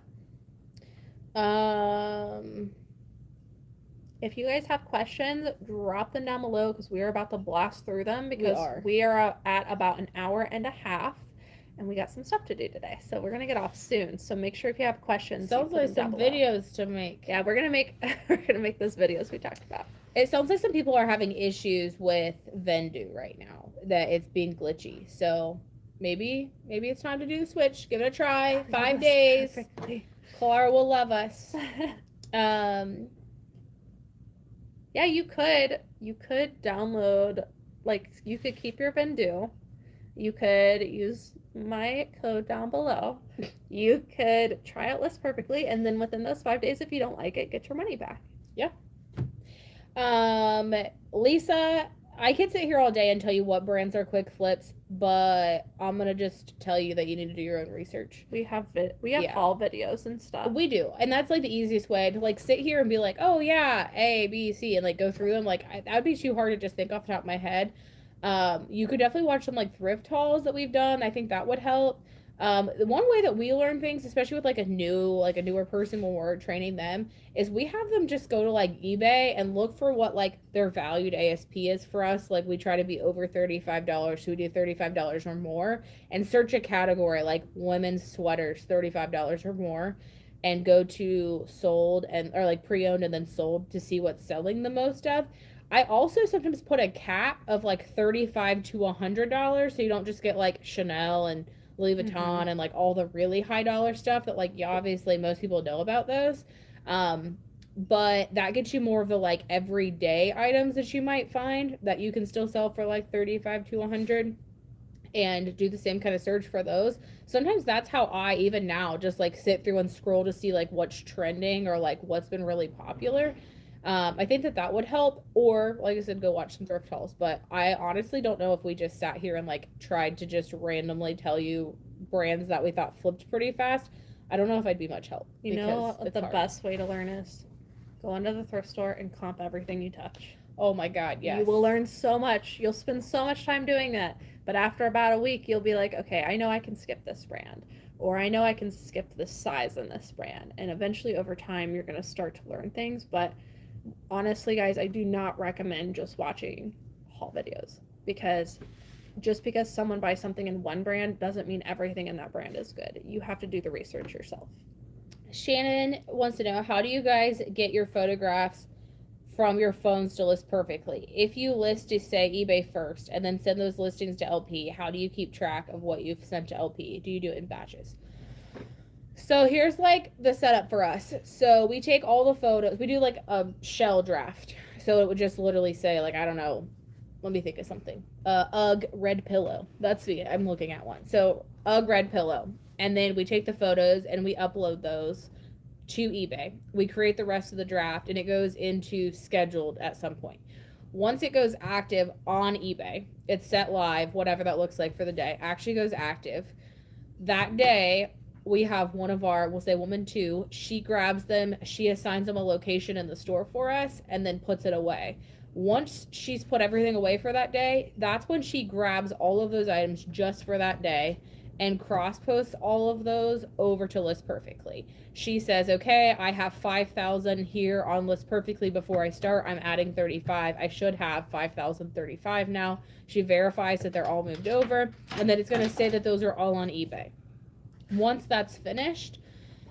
If you guys have questions, drop them down below, because we are about to blast through them, because we are at about an hour and a half. And we got some stuff to do today, so we're gonna get off soon. So make sure if you have questions, sounds like some videos to make. Yeah, we're gonna make those videos we talked about. It sounds like some people are having issues with Vendoo right now, that it's being glitchy. So maybe it's time to do the switch. Give it a try. 5 days. Perfectly. Clara will love us. Yeah, you could download, like, you could keep your Vendoo. You could use my code down below. You could try out List Perfectly, and then within those 5 days, if you don't like it, get your money back. Yeah. Lisa, I could sit here all day and tell you what brands are quick flips, but I'm gonna just tell you that you need to do your own research. We have Yeah. haul videos and stuff. We do, and that's like the easiest way to like sit here and be like, oh yeah, A, B, C, and like go through them. Like that would be too hard to just think off the top of my head. You could definitely watch some like thrift hauls that we've done. I think that would help. The one way that we learn things, especially with like a newer person when we're training them, is we have them just go to like eBay and look for what like their valued ASP is for us. Like we try to be over $35, so we do $35 or more, and search a category like women's sweaters, $35 or more, and go to sold and or like pre-owned and then sold to see what's selling the most of. I also sometimes put a cap of like $35 to $100, so you don't just get like Chanel and Louis Vuitton and like all the really high dollar stuff that like obviously most people know about those. But that gets you more of the like everyday items that you might find that you can still sell for like 35 to 100, and do the same kind of search for those. Sometimes that's how I even now just like sit through and scroll to see like what's trending or like what's been really popular. I think that would help, or like I said, go watch some thrift hauls. But I honestly don't know if we just sat here and like tried to just randomly tell you brands that we thought flipped pretty fast. I don't know if I'd be much help. You know what the best way to learn is? Go into the thrift store and comp everything you touch. Oh my God, yes. You will learn so much. You'll spend so much time doing that. But after about a week, you'll be like, okay, I know I can skip this brand. Or I know I can skip this size in this brand. And eventually over time, you're going to start to learn things. But honestly, guys, I do not recommend just watching haul videos, because just because someone buys something in one brand doesn't mean everything in that brand is good. You have to do the research yourself. Shannon wants to know, how do you guys get your photographs from your phones to list perfectly? If you list to say eBay first and then send those listings to LP, how do you keep track of what you've sent to LP? Do you do it in batches? So here's like the setup for us. So we take all the photos, we do like a shell draft. So it would just literally say like, I don't know, let me think of something. UGG red pillow. That's the, I'm looking at one. So UGG red pillow. And then we take the photos and we upload those to eBay. We create the rest of the draft and it goes into scheduled at some point. Once it goes active on eBay, it's set live, whatever that looks like for the day, actually goes active. That day, we have one of our, we'll say woman 2, she grabs them, she assigns them a location in the store for us, and then puts it away. Once she's put everything away for that day, that's when she grabs all of those items just for that day and cross posts all of those over to List Perfectly. She says, okay, I have 5,000 here on List Perfectly before I start. I'm adding 35. I should have 5,035 now. She verifies that they're all moved over, and then it's going to say that those are all on eBay. Once that's finished,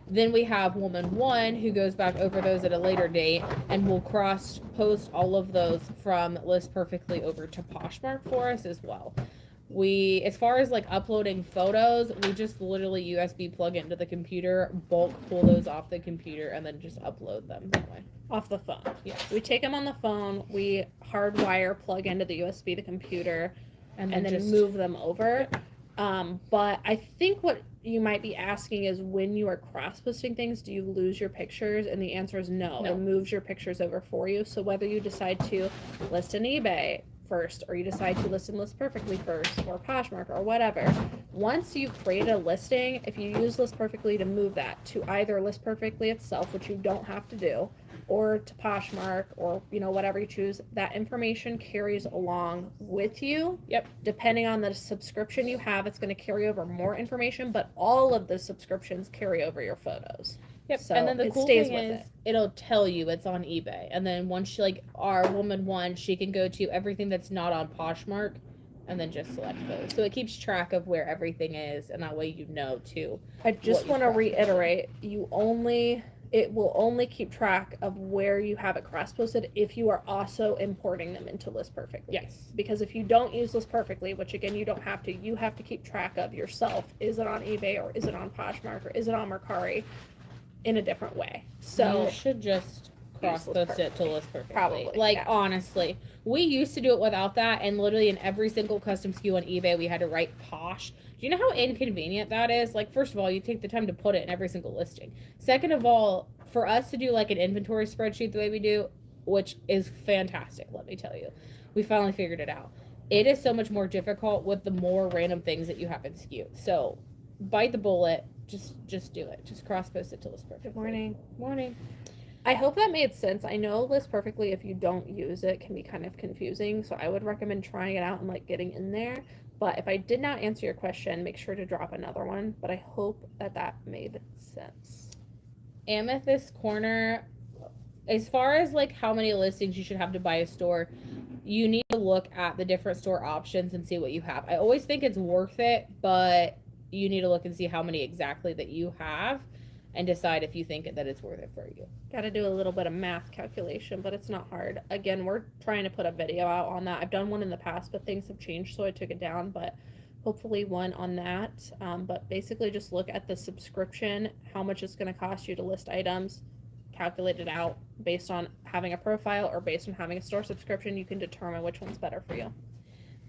then we have woman 1 who goes back over those at a later date and will cross post all of those from List Perfectly over to Poshmark for us as well. We, as far as like uploading photos, we just literally USB plug it into the computer, bulk pull those off the computer, and then just upload them that way. Off the phone. Yes. We take them on the phone, we hardwire plug into the USB the computer, and then just move them over. But I think what you might be asking is, when you are cross-posting things, do you lose your pictures? And the answer is no. It moves your pictures over for you. So whether you decide to list in eBay first, or you decide to list in List Perfectly first, or Poshmark, or whatever, once you've created a listing, if you use List Perfectly to move that to either List Perfectly itself, which you don't have to do, or to Poshmark, or whatever you choose, that information carries along with you. Yep. Depending on the subscription you have, it's going to carry over more information, but all of the subscriptions carry over your photos. Yep. So and then the cool stays thing with is it'll tell you it's on eBay. And then once she, like our woman 1, she can go to everything that's not on Poshmark and then just select those. So it keeps track of where everything is, and that way too. I just want to reiterate, it will only keep track of where you have it cross-posted if you are also importing them into List Perfectly. Yes. Because if you don't use List Perfectly, which again you don't have to, you have to keep track of yourself. Is it on eBay, or is it on Poshmark, or is it on Mercari in a different way? So you should just cross-post it to List Perfectly. Probably. Honestly, we used to do it without that, and literally in every single custom SKU on eBay, we had to write Posh. Do you know how inconvenient that is? Like, first of all, you take the time to put it in every single listing. Second of all, for us to do like an inventory spreadsheet the way we do, which is fantastic, let me tell you. We finally figured it out. It is so much more difficult with the more random things that you have in SKU. So bite the bullet. Just do it. Just cross post it till it's perfect. Good morning. Morning. I hope that made sense. I know List Perfectly, if you don't use it, can be kind of confusing. So I would recommend trying it out and like getting in there. But if I did not answer your question, make sure to drop another one. But I hope that made sense. Amethyst Corner, as far as like how many listings you should have to buy a store, you need to look at the different store options and see what you have. I always think it's worth it, but you need to look and see how many exactly that you have and decide if you think that it's worth it for you. Got to do a little bit of math calculation, but it's not hard. Again, we're trying to put a video out on that. I've done one in the past, but things have changed, so I took it down, but hopefully one on that. But basically just look at the subscription, how much it's going to cost you to list items, calculate it out based on having a profile or based on having a store subscription. You can determine which one's better for you.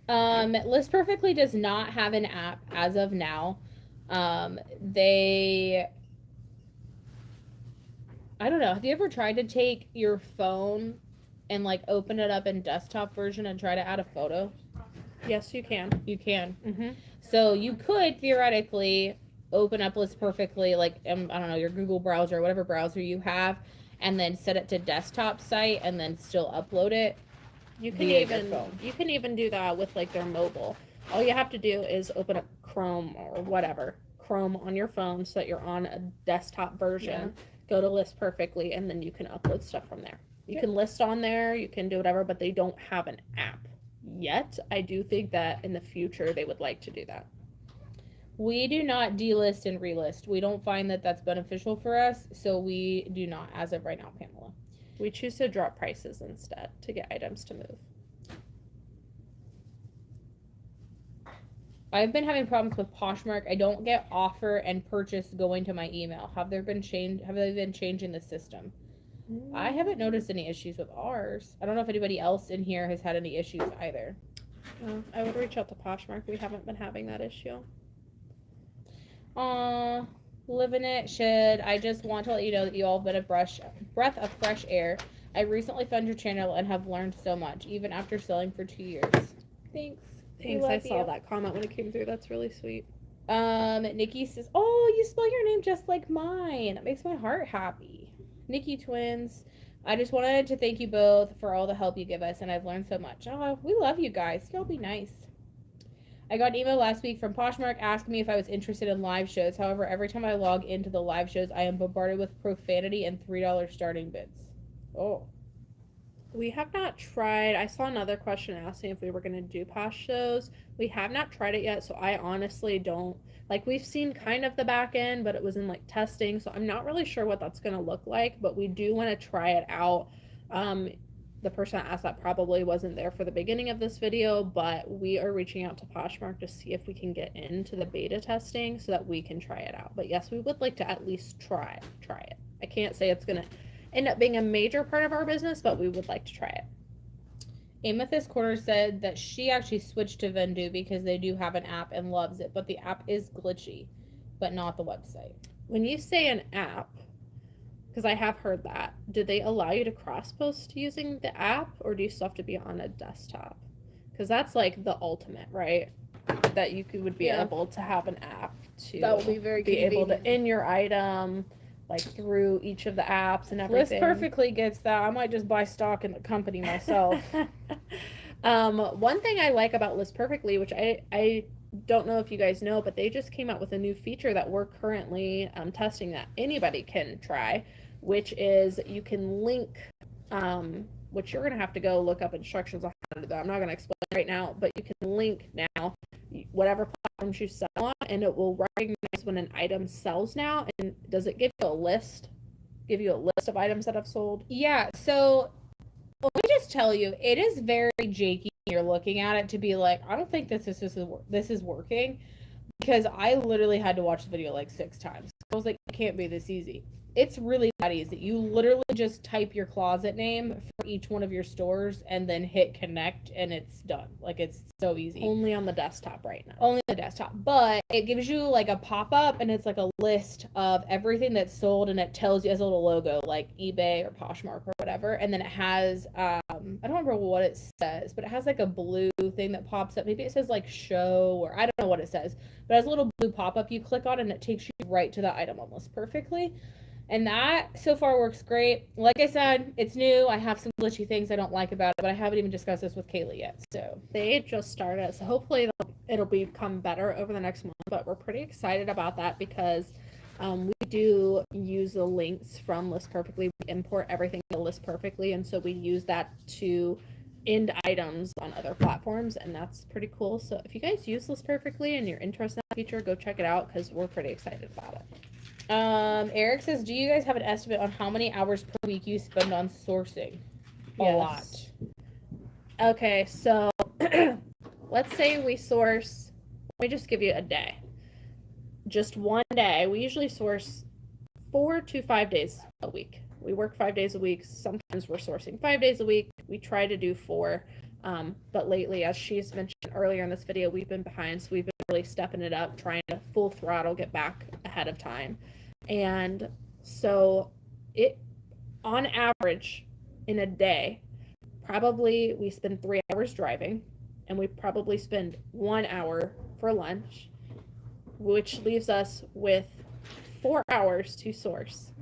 List Perfectly does not have an app as of now. I don't know. Have you ever tried to take your phone and like open it up in desktop version and try to add a photo? Yes, you can. You can. Mm-hmm. So you could theoretically open up List Perfectly, like, I don't know, your Google browser or whatever browser you have, and then set it to desktop site and then still upload it. You can even do that with like their mobile. All you have to do is open up Chrome or whatever, Chrome on your phone so that you're on a desktop version. Yeah. Go to List Perfectly, and then you can upload stuff from there. You can list on there, you can do whatever, but they don't have an app yet. I do think that in the future they would like to do that. We do not delist and relist. We don't find that that's beneficial for us, so we do not as of right now, Pamela. We choose to drop prices instead to get items to move. I've been having problems with Poshmark. I don't get offer and purchase going to my email. Have they been changing the system? I haven't noticed any issues with ours. I don't know if anybody else in here has had any issues either. I would reach out to Poshmark. We haven't been having that issue. Living it should. I just want to let you know that you all have been a breath of fresh air. I recently found your channel and have learned so much, even after selling for 2 years. Thanks. I saw that comment when it came through. That's really sweet. Nikki says, "Oh, you spell your name just like mine. That makes my heart happy." Nikki twins. I just wanted to thank you both for all the help you give us, and I've learned so much. Oh, we love you guys. Y'all be nice. I got an email last week from Poshmark asking me if I was interested in live shows. However, every time I log into the live shows, I am bombarded with profanity and $3 starting bids. Oh. We have not tried. I saw another question asking if we were going to do Posh shows. We have not tried it yet, so I honestly don't. Like, we've seen kind of the back end, but it was in like testing, so I'm not really sure what that's going to look like, but we do want to try it out. The person that asked that probably wasn't there for the beginning of this video, but we are reaching out to Poshmark to see if we can get into the beta testing so that we can try it out. But yes, we would like to at least try it. I can't say it's going to end up being a major part of our business, but we would like to try it. Amethyst Corner said that she actually switched to Vendoo because they do have an app and loves it, but the app is glitchy, but not the website. When you say an app, because I have heard that, do they allow you to cross-post using the app, or do you still have to be on a desktop? Because that's like the ultimate, right? That you would be able to have an app to that would be very able to in your item, like through each of the apps and everything. List Perfectly gets that. I might just buy stock in the company myself. One thing I like about List Perfectly, which I don't know if you guys know, but they just came out with a new feature that we're currently testing that anybody can try, which is you can link, which you're going to have to go look up instructions on how to do that. I'm not going to explain right now, but you can link now whatever platforms you sell on, and it will recognize when an item sells now. And does it give you a list of items that have sold? Yeah, so let me just tell you, it is very janky. You're looking at it to be like, I don't think this is working, because I literally had to watch the video like 6 times. I was like, it can't be this easy. It's really that easy. You literally just type your closet name for each one of your stores and then hit connect and it's done. Like it's so easy. Only on the desktop right now. Only the desktop. But it gives you like a pop-up and it's like a list of everything that's sold and it tells you as a little logo like eBay or Poshmark or whatever. And then it has I don't remember what it says, but it has like a blue thing that pops up. Maybe it says like show or I don't know what it says. But it has a little blue pop-up you click on and it takes you right to the item almost perfectly. And that so far works great. Like I said, it's new. I have some glitchy things I don't like about it, but I haven't even discussed this with Kaylee yet. So they just started, so hopefully it'll become better over the next month. But we're pretty excited about that because we do use the links from List Perfectly. We import everything to List Perfectly, and so we use that to end items on other platforms, and that's pretty cool. So if you guys use List Perfectly and you're interested in that feature, go check it out because we're pretty excited about it. Eric says, do you guys have an estimate on how many hours per week you spend on sourcing? A lot. Okay, so let's say we source, let me just give you a day. Just one day. We usually source 4 to 5 days a week. We work 5 days a week. Sometimes we're sourcing 5 days a week. We try to do 4. But lately, as she's mentioned earlier in this video, we've been behind, so we've been really stepping it up, trying to full throttle get back ahead of time. And so it, on average, in a day, probably we spend 3 hours driving, and we probably spend 1 hour for lunch, which leaves us with 4 hours to source.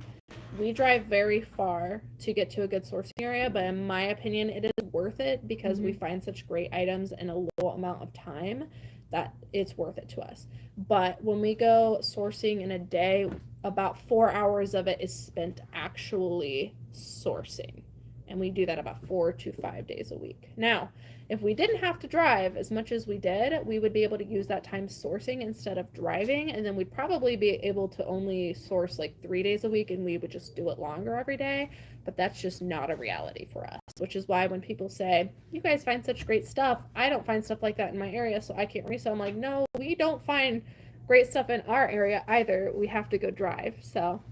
We drive very far to get to a good sourcing area, but in my opinion, it is worth it because we find such great items in a low amount of time that it's worth it to us. But when we go sourcing in a day, about 4 hours of it is spent actually sourcing. And we do that about 4 to 5 days a week. Now, if we didn't have to drive as much as we did, we would be able to use that time sourcing instead of driving. And then we'd probably be able to only source like 3 days a week and we would just do it longer every day. But that's just not a reality for us, which is why when people say, you guys find such great stuff, I don't find stuff like that in my area, so I can't resell. I'm like, no, we don't find great stuff in our area either. We have to go drive. So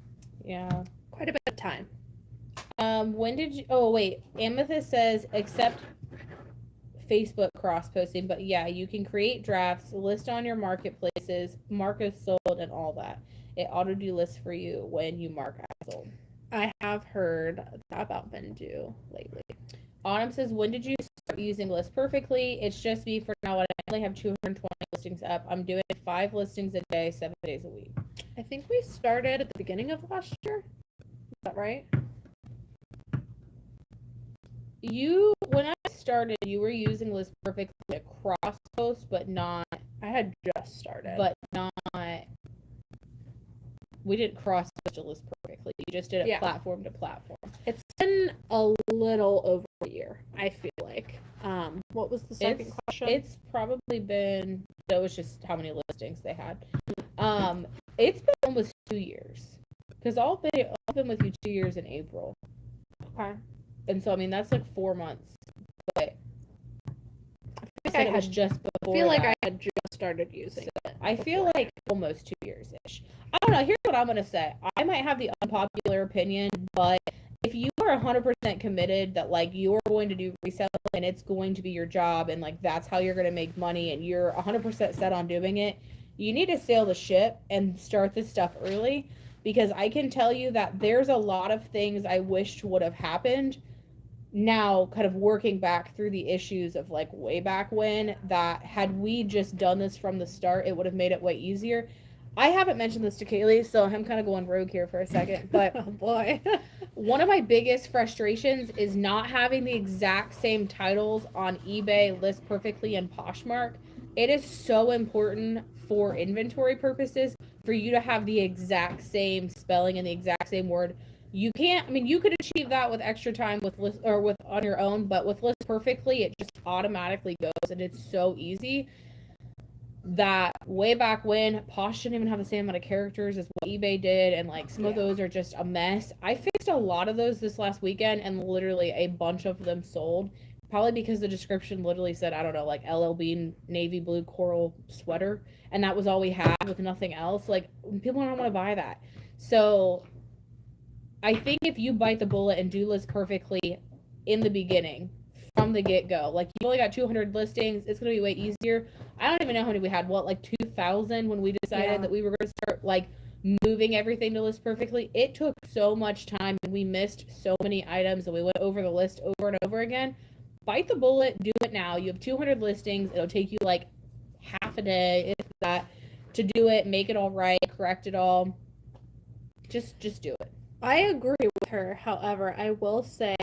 yeah, quite a bit of time. When did you, oh wait, Amethyst says accept Facebook cross posting, but yeah, you can create drafts, list on your marketplaces, mark as sold and all that. It auto do lists for you when you mark as sold. I have heard about Vendu lately. Autumn says, when did you start using List Perfectly? It's just me for now. I only have 220 listings up. I'm doing 5 listings a day, 7 days a week. I think we started at the beginning of last year. Is that right? When I started, you were using List Perfectly to cross post, but not. I had just started. But not. We didn't cross post to List Perfectly. You just did it platform to platform. It's been a little over a year, I feel like. What was the second question? It's probably been, that was just how many listings they had. It's been almost 2 years. Because I'll been with you 2 years in April. Okay. And so, I mean, that's like 4 months. But I feel like I had just started using it. I feel like almost 2 years-ish. I don't know. Here's what I'm going to say. I might have the unpopular opinion, but if you are 100% committed that, like, you're going to do reselling and it's going to be your job and, like, that's how you're going to make money and you're 100% set on doing it, you need to sail the ship and start this stuff early, because I can tell you that there's a lot of things I wished would have happened now, kind of working back through the issues of like way back when, that had we just done this from the start, it would have made it way easier. I haven't mentioned this to Kaylee, so I'm kind of going rogue here for a second, but oh boy. One of my biggest frustrations is not having the exact same titles on eBay, List Perfectly, and Poshmark. It is so important for inventory purposes for you to have the exact same spelling and the exact same word. You can't, I mean, you could achieve that with extra time with list or with on your own, but with List Perfectly, it just automatically goes, and it's so easy that way back when, Posh didn't even have the same amount of characters as what eBay did, and like some of those are just a mess. I fixed a lot of those this last weekend, and literally a bunch of them sold, probably because the description literally said, I don't know, like LLB navy blue coral sweater, and that was all we had with nothing else. Like, people don't want to buy that. So I think if you bite the bullet and do list perfectly in the beginning, from the get-go, like you only got 200 listings, it's going to be way easier. I don't even know how many we had, like 2,000 when we decided that we were going to start like moving everything to list perfectly. It took so much time and we missed so many items and we went over the list over and over again. Bite the bullet, do it now. You have 200 listings. It'll take you like half a day, if that, to do it, make it all right, correct it all. Just do it. I agree with her. However, I will say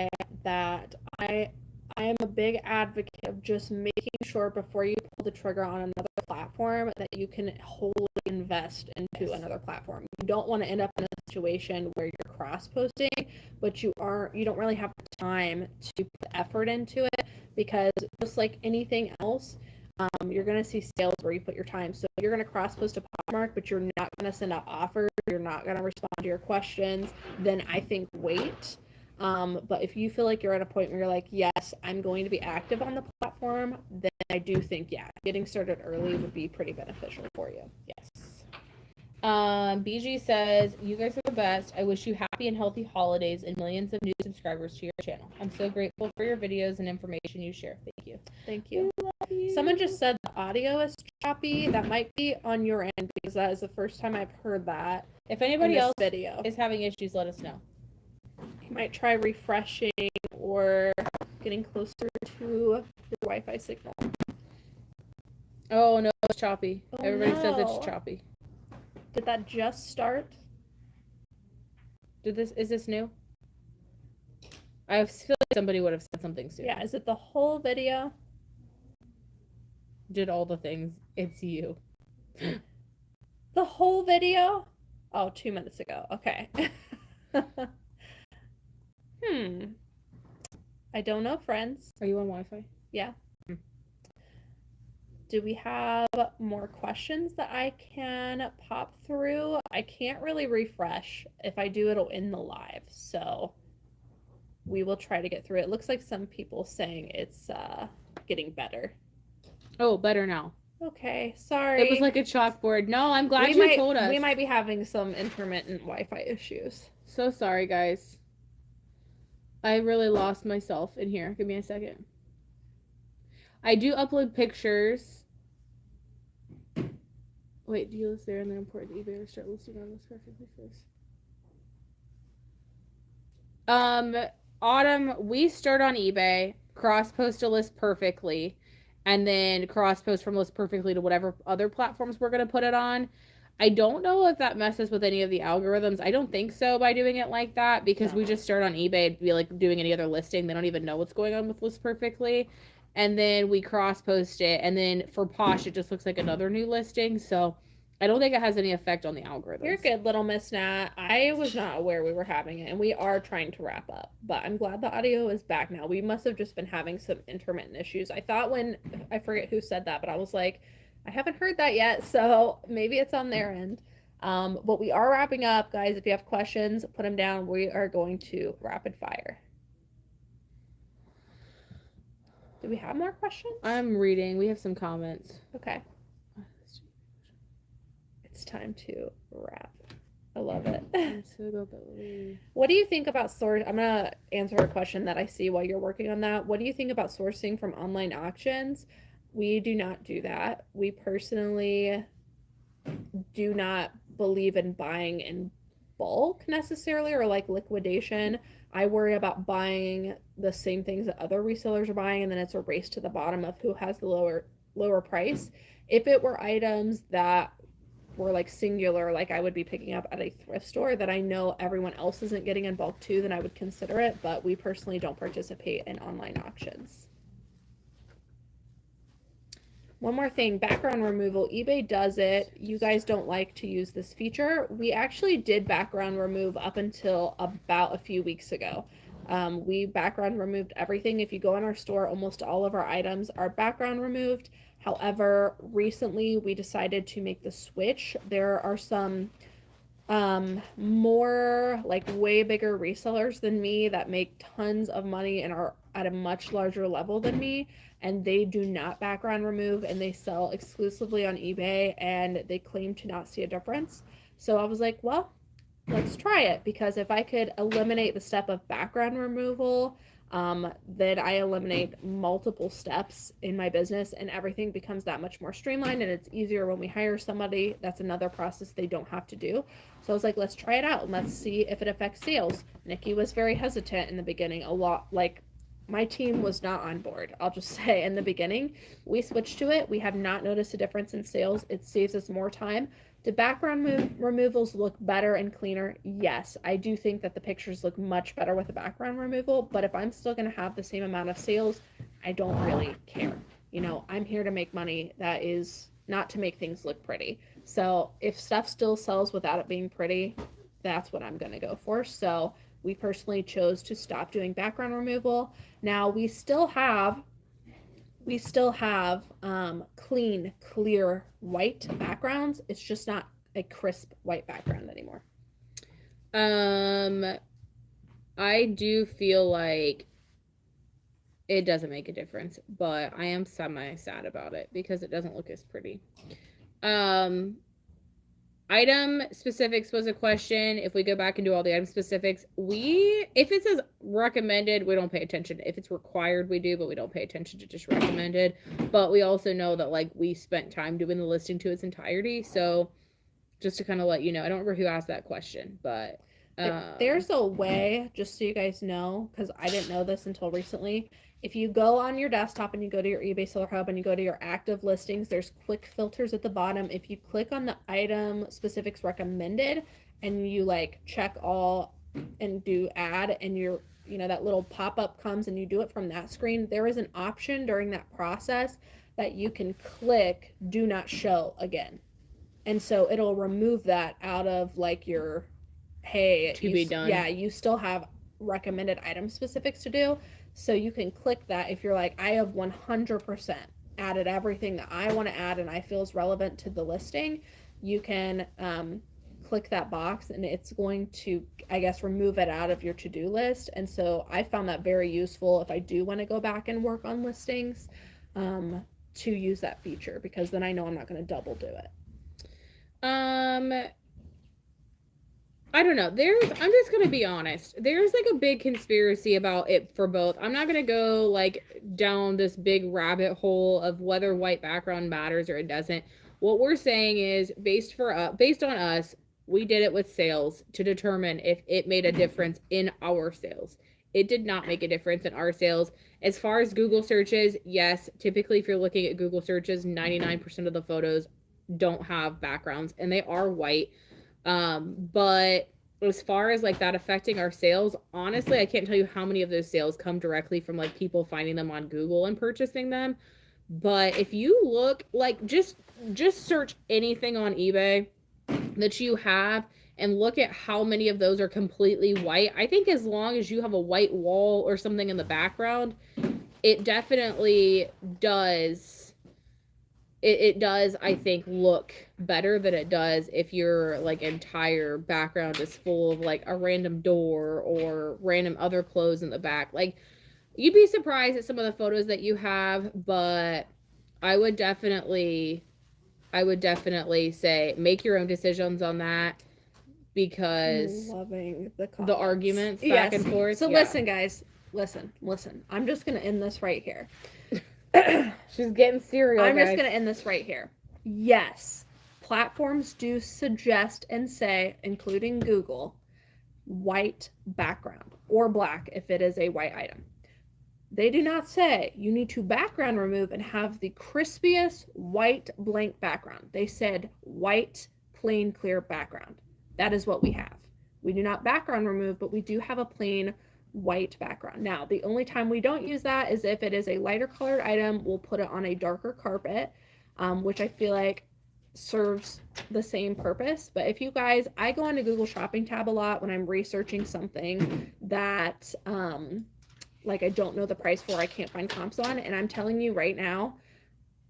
that I am a big advocate of just making sure before you pull the trigger on another platform that you can wholly invest into another platform. You don't want to end up in a situation where you're cross-posting, but you don't really have the time to put effort into it, because just like anything else, you're going to see sales where you put your time. So you're going to cross-post a Poshmark, but you're not going to send out offers. You're not going to respond to your questions. Then I think wait. But if you feel like you're at a point where you're like, yes, I'm going to be active on the platform, then I do think, yeah, getting started early would be pretty beneficial for you. Yes. BG says, you guys are the best. I wish you happy and healthy holidays and millions of new subscribers to your channel. I'm so grateful for your videos and information you share. Thank you. Thank you. We love you. Someone just said the audio is choppy. That might be on your end, because that is the first time I've heard that. If anybody else video is having issues, let us know. You might try refreshing or getting closer to your Wi-Fi signal. Oh no, it's choppy. Oh, Everybody says no. it's choppy. Did that just start? Is this new? I feel like somebody would have said something soon. Yeah, is it the whole video? Did all the things. It's you. The whole video? Oh, 2 minutes ago. Okay. I don't know, friends. Are you on Wi-Fi? Yeah. Do we have more questions that I can pop through? I can't really refresh. If I do, it'll end the live. So we will try to get through it. It looks like some people saying it's getting better. Oh, better now. Okay, sorry. It was like a chalkboard. No, I'm glad you told us. We might be having some intermittent Wi-Fi issues. So sorry, guys. I really lost myself in here. Give me a second. I do upload pictures. Wait, do you list there and then import to eBay or start listing on this perfectly first? Autumn, we start on eBay, cross-post a list perfectly, and then cross-post from list perfectly to whatever other platforms we're going to put it on. I don't know if that messes with any of the algorithms. I don't think so by doing it like that, because we just start on eBay. It'd be like doing any other listing. They don't even know what's going on with list perfectly. And then we cross-post it. And then for Posh, it just looks like another new listing. So I don't think it has any effect on the algorithm. You're good, little Miss Nat. I was not aware we were having it, and we are trying to wrap up. But I'm glad the audio is back now. We must have just been having some intermittent issues. I thought I forget who said that, but I was like, I haven't heard that yet, so maybe it's on their end. But we are wrapping up, guys. If you have questions, put them down. We are going to rapid fire. Do we have more questions? I'm reading. We have some comments. Okay. It's time to wrap. I love it. What do you think about I'm going to answer a question that I see while you're working on that. What do you think about sourcing from online auctions? We do not do that. We personally do not believe in buying in bulk necessarily, or like liquidation. I worry about buying the same things that other resellers are buying, and then it's a race to the bottom of who has the lower price. If it were items that were like singular, like I would be picking up at a thrift store that I know everyone else isn't getting in bulk too, then I would consider it. But we personally don't participate in online auctions. One more thing, background removal. eBay does it. You guys don't like to use this feature. We actually did background remove up until about a few weeks ago. We background removed everything. If you go in our store, almost all of our items are background removed. However, recently we decided to make the switch. There are some more like way bigger resellers than me that make tons of money and are at a much larger level than me, and they do not background remove, and they sell exclusively on eBay, and they claim to not see a difference. So I was like, well, let's try it, because if I could eliminate the step of background removal, then I eliminate multiple steps in my business and everything becomes that much more streamlined, and it's easier when we hire somebody. That's another process they don't have to do. So I was like, let's try it out and let's see if it affects sales. Nikki was very hesitant in the beginning, a lot. Like, my team was not on board. I'll just say in the beginning, we switched to it. We have not noticed a difference in sales. It saves us more time. Do background removals look better and cleaner? Yes. I do think that the pictures look much better with the background removal, but if I'm still going to have the same amount of sales, I don't really care. You know, I'm here to make money. That is not to make things look pretty. So if stuff still sells without it being pretty, that's what I'm going to go for. So we personally chose to stop doing background removal. Now we still have clean, clear white backgrounds. It's just not a crisp white background anymore. I do feel like it doesn't make a difference, but I am semi-sad about it because it doesn't look as pretty. Item specifics was a question. If we go back and do all the item specifics, if it says recommended, we don't pay attention. If it's required, we do, but we don't pay attention to just recommended. But we also know that, like, we spent time doing the listing to its entirety. So just to kind of let you know, I don't remember who asked that question, but there's a way, just so you guys know, because I didn't know this until recently. If you go on your desktop and you go to your eBay Seller Hub and you go to your active listings, there's quick filters at the bottom. If you click on the item specifics recommended and you like check all and do add, and that little pop-up comes and you do it from that screen, there is an option during that process that you can click do not show again. And so it'll remove that out of like your, hey, to be done. Yeah, you still have recommended item specifics to do. So you can click that if you're like, I have 100% added everything that I want to add and I feel is relevant to the listing. You can click that box and it's going to, I guess, remove it out of your to-do list. And so I found that very useful if I do want to go back and work on listings, to use that feature, because then I know I'm not going to double do it. I don't know. I'm just going to be honest. There's like a big conspiracy about it for both. I'm not going to go like down this big rabbit hole of whether white background matters or it doesn't. What we're saying is based on us, we did it with sales to determine if it made a difference in our sales. It did not make a difference in our sales. As far as Google searches, yes, typically if you're looking at Google searches, 99% of the photos don't have backgrounds and they are white. But as far as like that affecting our sales, honestly, I can't tell you how many of those sales come directly from like people finding them on Google and purchasing them. But if you look, like, just search anything on eBay that you have and look at how many of those are completely white. I think as long as you have a white wall or something in the background, it definitely does. It does, I think, look better than it does if your like entire background is full of like a random door or random other clothes in the back. Like, you'd be surprised at some of the photos that you have, but I would definitely say make your own decisions on that, because I'm loving the arguments back and forth. So listen, guys, listen. I'm just gonna end this right here. She's getting serious. I'm just going to end this right here. Yes, platforms do suggest and say, including Google, white background or black if it is a white item. They do not say you need to background remove and have the crispiest white blank background. They said white, plain, clear background. That is what we have. We do not background remove, but we do have a plain white background. Now, the only time we don't use that is if it is a lighter colored item. We'll put it on a darker carpet, which I feel like serves the same purpose. But if you guys, I go into Google Shopping tab a lot when I'm researching something that like I don't know the price for, I can't find comps on, and I'm telling you right now,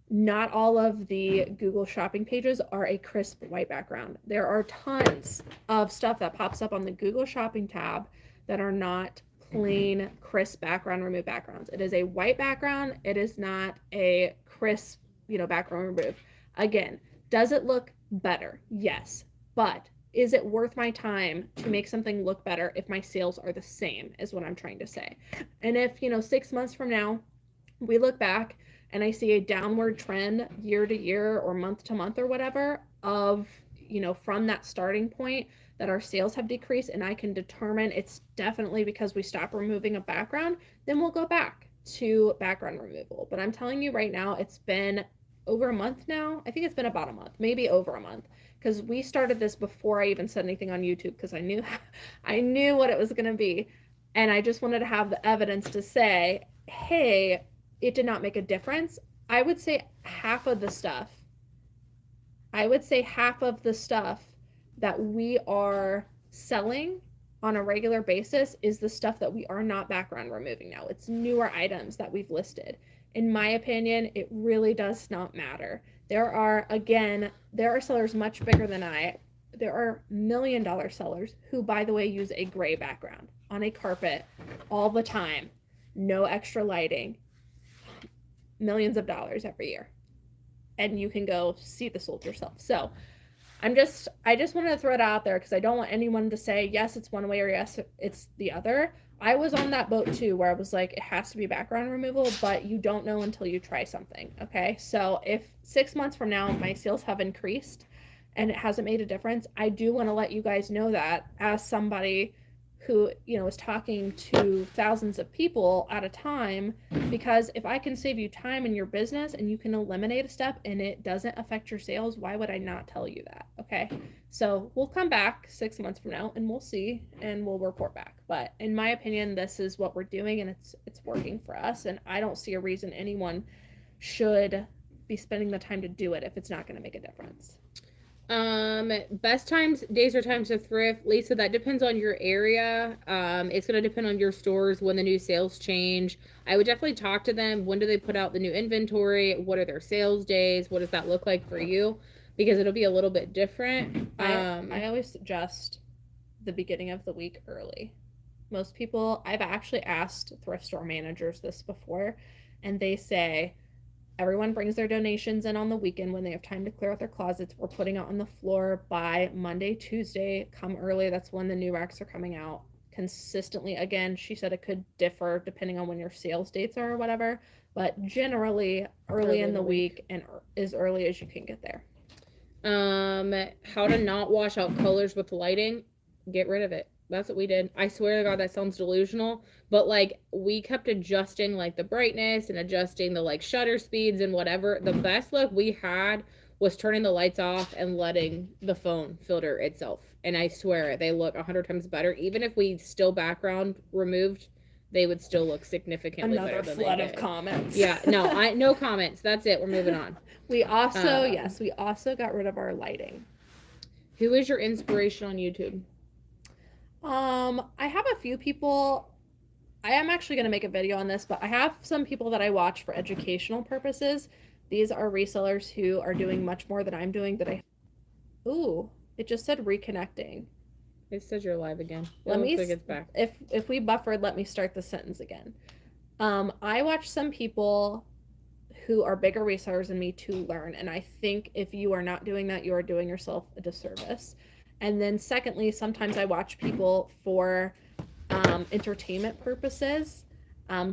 not all of the Google Shopping pages are a crisp white background. There are tons of stuff that pops up on the Google Shopping tab that are not plain, crisp background remove backgrounds. It is a white background. It is not a crisp, background remove. Again, does it look better? Yes. But is it worth my time to make something look better if my sales are the same, is what I'm trying to say. And if, 6 months from now, we look back and I see a downward trend year to year or month to month or whatever of, from that starting point that our sales have decreased, and I can determine it's definitely because we stopped removing a background, then we'll go back to background removal. But I'm telling you right now, it's been over a month now. I think it's been about a month, maybe over a month, because we started this before I even said anything on YouTube, because I knew I knew what it was going to be, and I just wanted to have the evidence to say, hey, it did not make a difference. I would say half of the stuff that we are selling on a regular basis is the stuff that we are not background removing now. It's newer items that we've listed. In my opinion, it really does not matter. There are sellers much bigger than I. There are $1 million sellers who, by the way, use a gray background on a carpet all the time. No extra lighting. Millions of dollars every year. And you can go see the sold yourself. So I just wanted to throw it out there because I don't want anyone to say, yes, it's one way or yes, it's the other. I was on that boat too, where I was like, it has to be background removal, but you don't know until you try something. Okay. So if 6 months from now, my sales have increased and it hasn't made a difference, I do want to let you guys know that as somebody who, is talking to thousands of people at a time, because if I can save you time in your business and you can eliminate a step and it doesn't affect your sales, why would I not tell you that? Okay. So we'll come back 6 months from now and we'll see and we'll report back. But in my opinion, this is what we're doing and it's working for us. And I don't see a reason anyone should be spending the time to do it if it's not going to make a difference. Best days or times to thrift, Lisa, that depends on your area. It's going to depend on your stores when the new sales change. I would definitely talk to them. When do they put out the new inventory? What are their sales days? What does that look like for you? Because it'll be a little bit different. I always suggest the beginning of the week early. Most people, I've actually asked thrift store managers this before, and they say, everyone brings their donations in on the weekend when they have time to clear out their closets. We're putting it on the floor by Monday, Tuesday. Come early. That's when the new racks are coming out consistently. Again, she said it could differ depending on when your sales dates are or whatever, but generally early in the week and as early as you can get there. How to not wash out colors with lighting. Get rid of it. That's what we did. I swear to God, that sounds delusional, but like we kept adjusting like the brightness and adjusting the like shutter speeds and whatever. The best look we had was turning the lights off and letting the phone filter itself. And I swear they look 100 times better. Even if we still background removed, they would still look significantly better than they did. Another flood of comments. Yeah, no comments. That's it. We're moving on. We also got rid of our lighting. Who is your inspiration on YouTube? I have a few people. I am actually going to make a video on this, but I have some people that I watch for educational purposes. These are resellers who are doing much more than I'm doing Ooh, it just said reconnecting. It says you're live again. Let me think it's back. If we buffered, let me start the sentence again. I watch some people who are bigger resellers than me to learn, and I think if you are not doing that, you are doing yourself a disservice. And then secondly, sometimes I watch people for entertainment purposes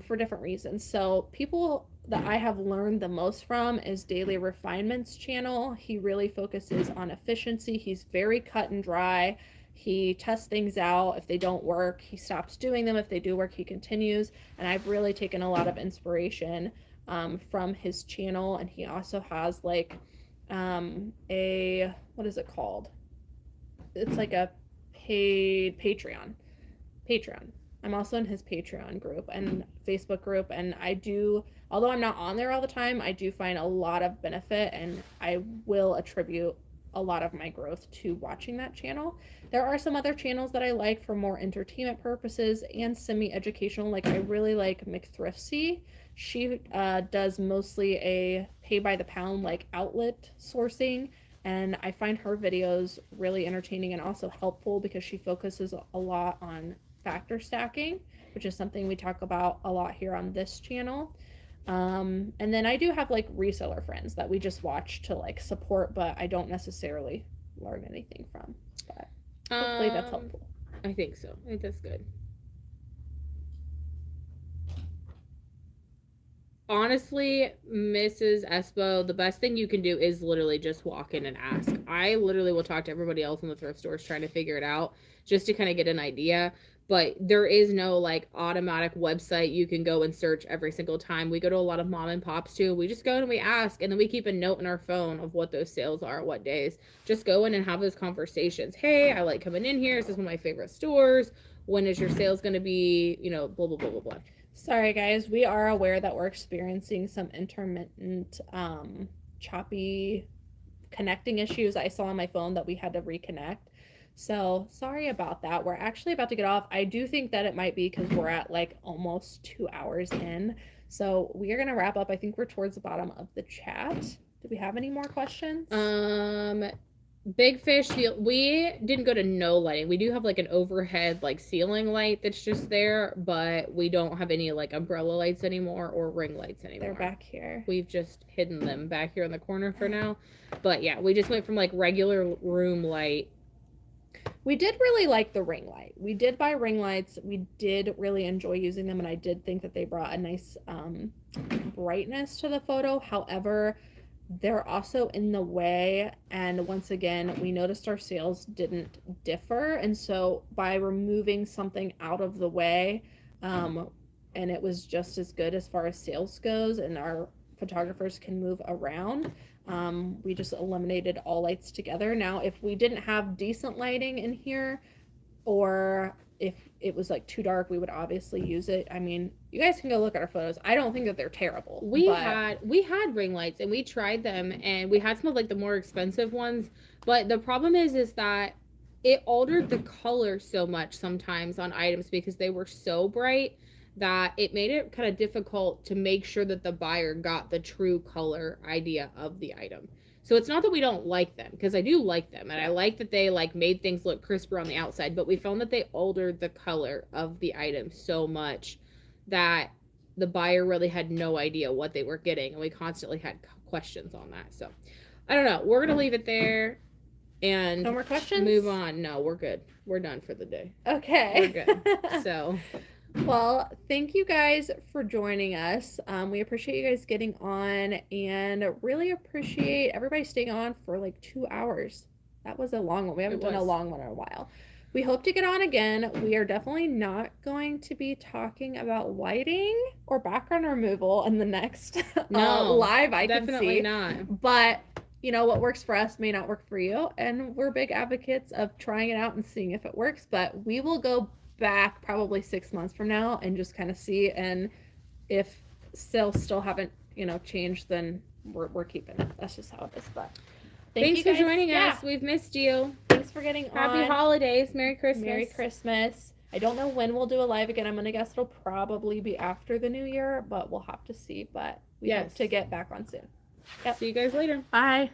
for different reasons. So people that I have learned the most from is Daily Refinement's channel. He really focuses on efficiency. He's very cut and dry. He tests things out. If they don't work, he stops doing them. If they do work, he continues. And I've really taken a lot of inspiration from his channel. And he also has like what is it called? It's like a paid Patreon. I'm also in his Patreon group and Facebook group, and although I'm not on there all the time, I do find a lot of benefit, and I will attribute a lot of my growth to watching that channel. There are some other channels that I like for more entertainment purposes and semi-educational. Like I really like McThriftsy. She does mostly a pay by the pound like outlet sourcing. And I find her videos really entertaining and also helpful because she focuses a lot on factor stacking, which is something we talk about a lot here on this channel. And then I do have like reseller friends that we just watch to like support, but I don't necessarily learn anything from. But hopefully that's helpful. I think so. I think that's good. Honestly, Mrs. Espo, the best thing you can do is literally just walk in and ask. I literally will talk to everybody else in the thrift stores trying to figure it out just to kind of get an idea. But there is no like automatic website you can go and search every single time. We go to a lot of mom and pops too. We just go and we ask, and then we keep a note in our phone of what those sales are, what days. Just go in and have those conversations. Hey, I like coming in here. This is one of my favorite stores. When is your sales going to be? You know, blah, blah, blah, blah, blah. Sorry, guys. We are aware that we're experiencing some intermittent, choppy connecting issues. I saw on my phone that we had to reconnect. So sorry about that. We're actually about to get off. I do think that it might be because we're at like almost 2 hours in. So we are going to wrap up. I think we're towards the bottom of the chat. Do we have any more questions? Big Fish, we didn't go to no lighting. We do have like an overhead like ceiling light that's just there, but we don't have any like umbrella lights anymore or ring lights anymore. They're back here. We've just hidden them back here in the corner for now. But yeah, we just went from like regular room light. We did really like the ring light. We did buy ring lights. We did really enjoy using them, and I did think that they brought a nice brightness to the photo. However, they're also in the way, and once again we noticed our sales didn't differ, and so by removing something out of the way, and it was just as good as far as sales goes, and our photographers can move around, we just eliminated all lights together. Now if we didn't have decent lighting in here, or if it was like too dark, we would obviously use it. I mean, you guys can go look at our photos. I don't think that they're terrible. We had ring lights and we tried them, and we had some of like the more expensive ones, but the problem is that it altered the color so much sometimes on items because they were so bright that it made it kind of difficult to make sure that the buyer got the true color idea of the item. So it's not that we don't like them, because I do like them, and I like that they like made things look crisper on the outside, but we found that they altered the color of the item so much that the buyer really had no idea what they were getting, and we constantly had questions on that. So I don't know. We're going to leave it there and no more questions? Move on. No, we're good. We're done for the day. Okay. We're good. So... Well, thank you guys for joining us. We appreciate you guys getting on, and really appreciate everybody staying on for like 2 hours. That was a long one. We haven't done a long one in a while. We hope to get on again. We are definitely not going to be talking about lighting or background removal in the next live. I can see. Definitely not. But you know, what works for us may not work for you, and we're big advocates of trying it out and seeing if it works. But we will go back probably 6 months from now and just kind of see, and if sales still haven't changed, then we're keeping it. That's just how it is. But thanks for joining us. We've missed you. Thanks for getting on. Happy holidays. Merry Christmas. I don't know when we'll do a live again. I'm gonna guess it'll probably be after the new year, but we'll have to see. But we hope to get back on soon. See you guys later. Bye.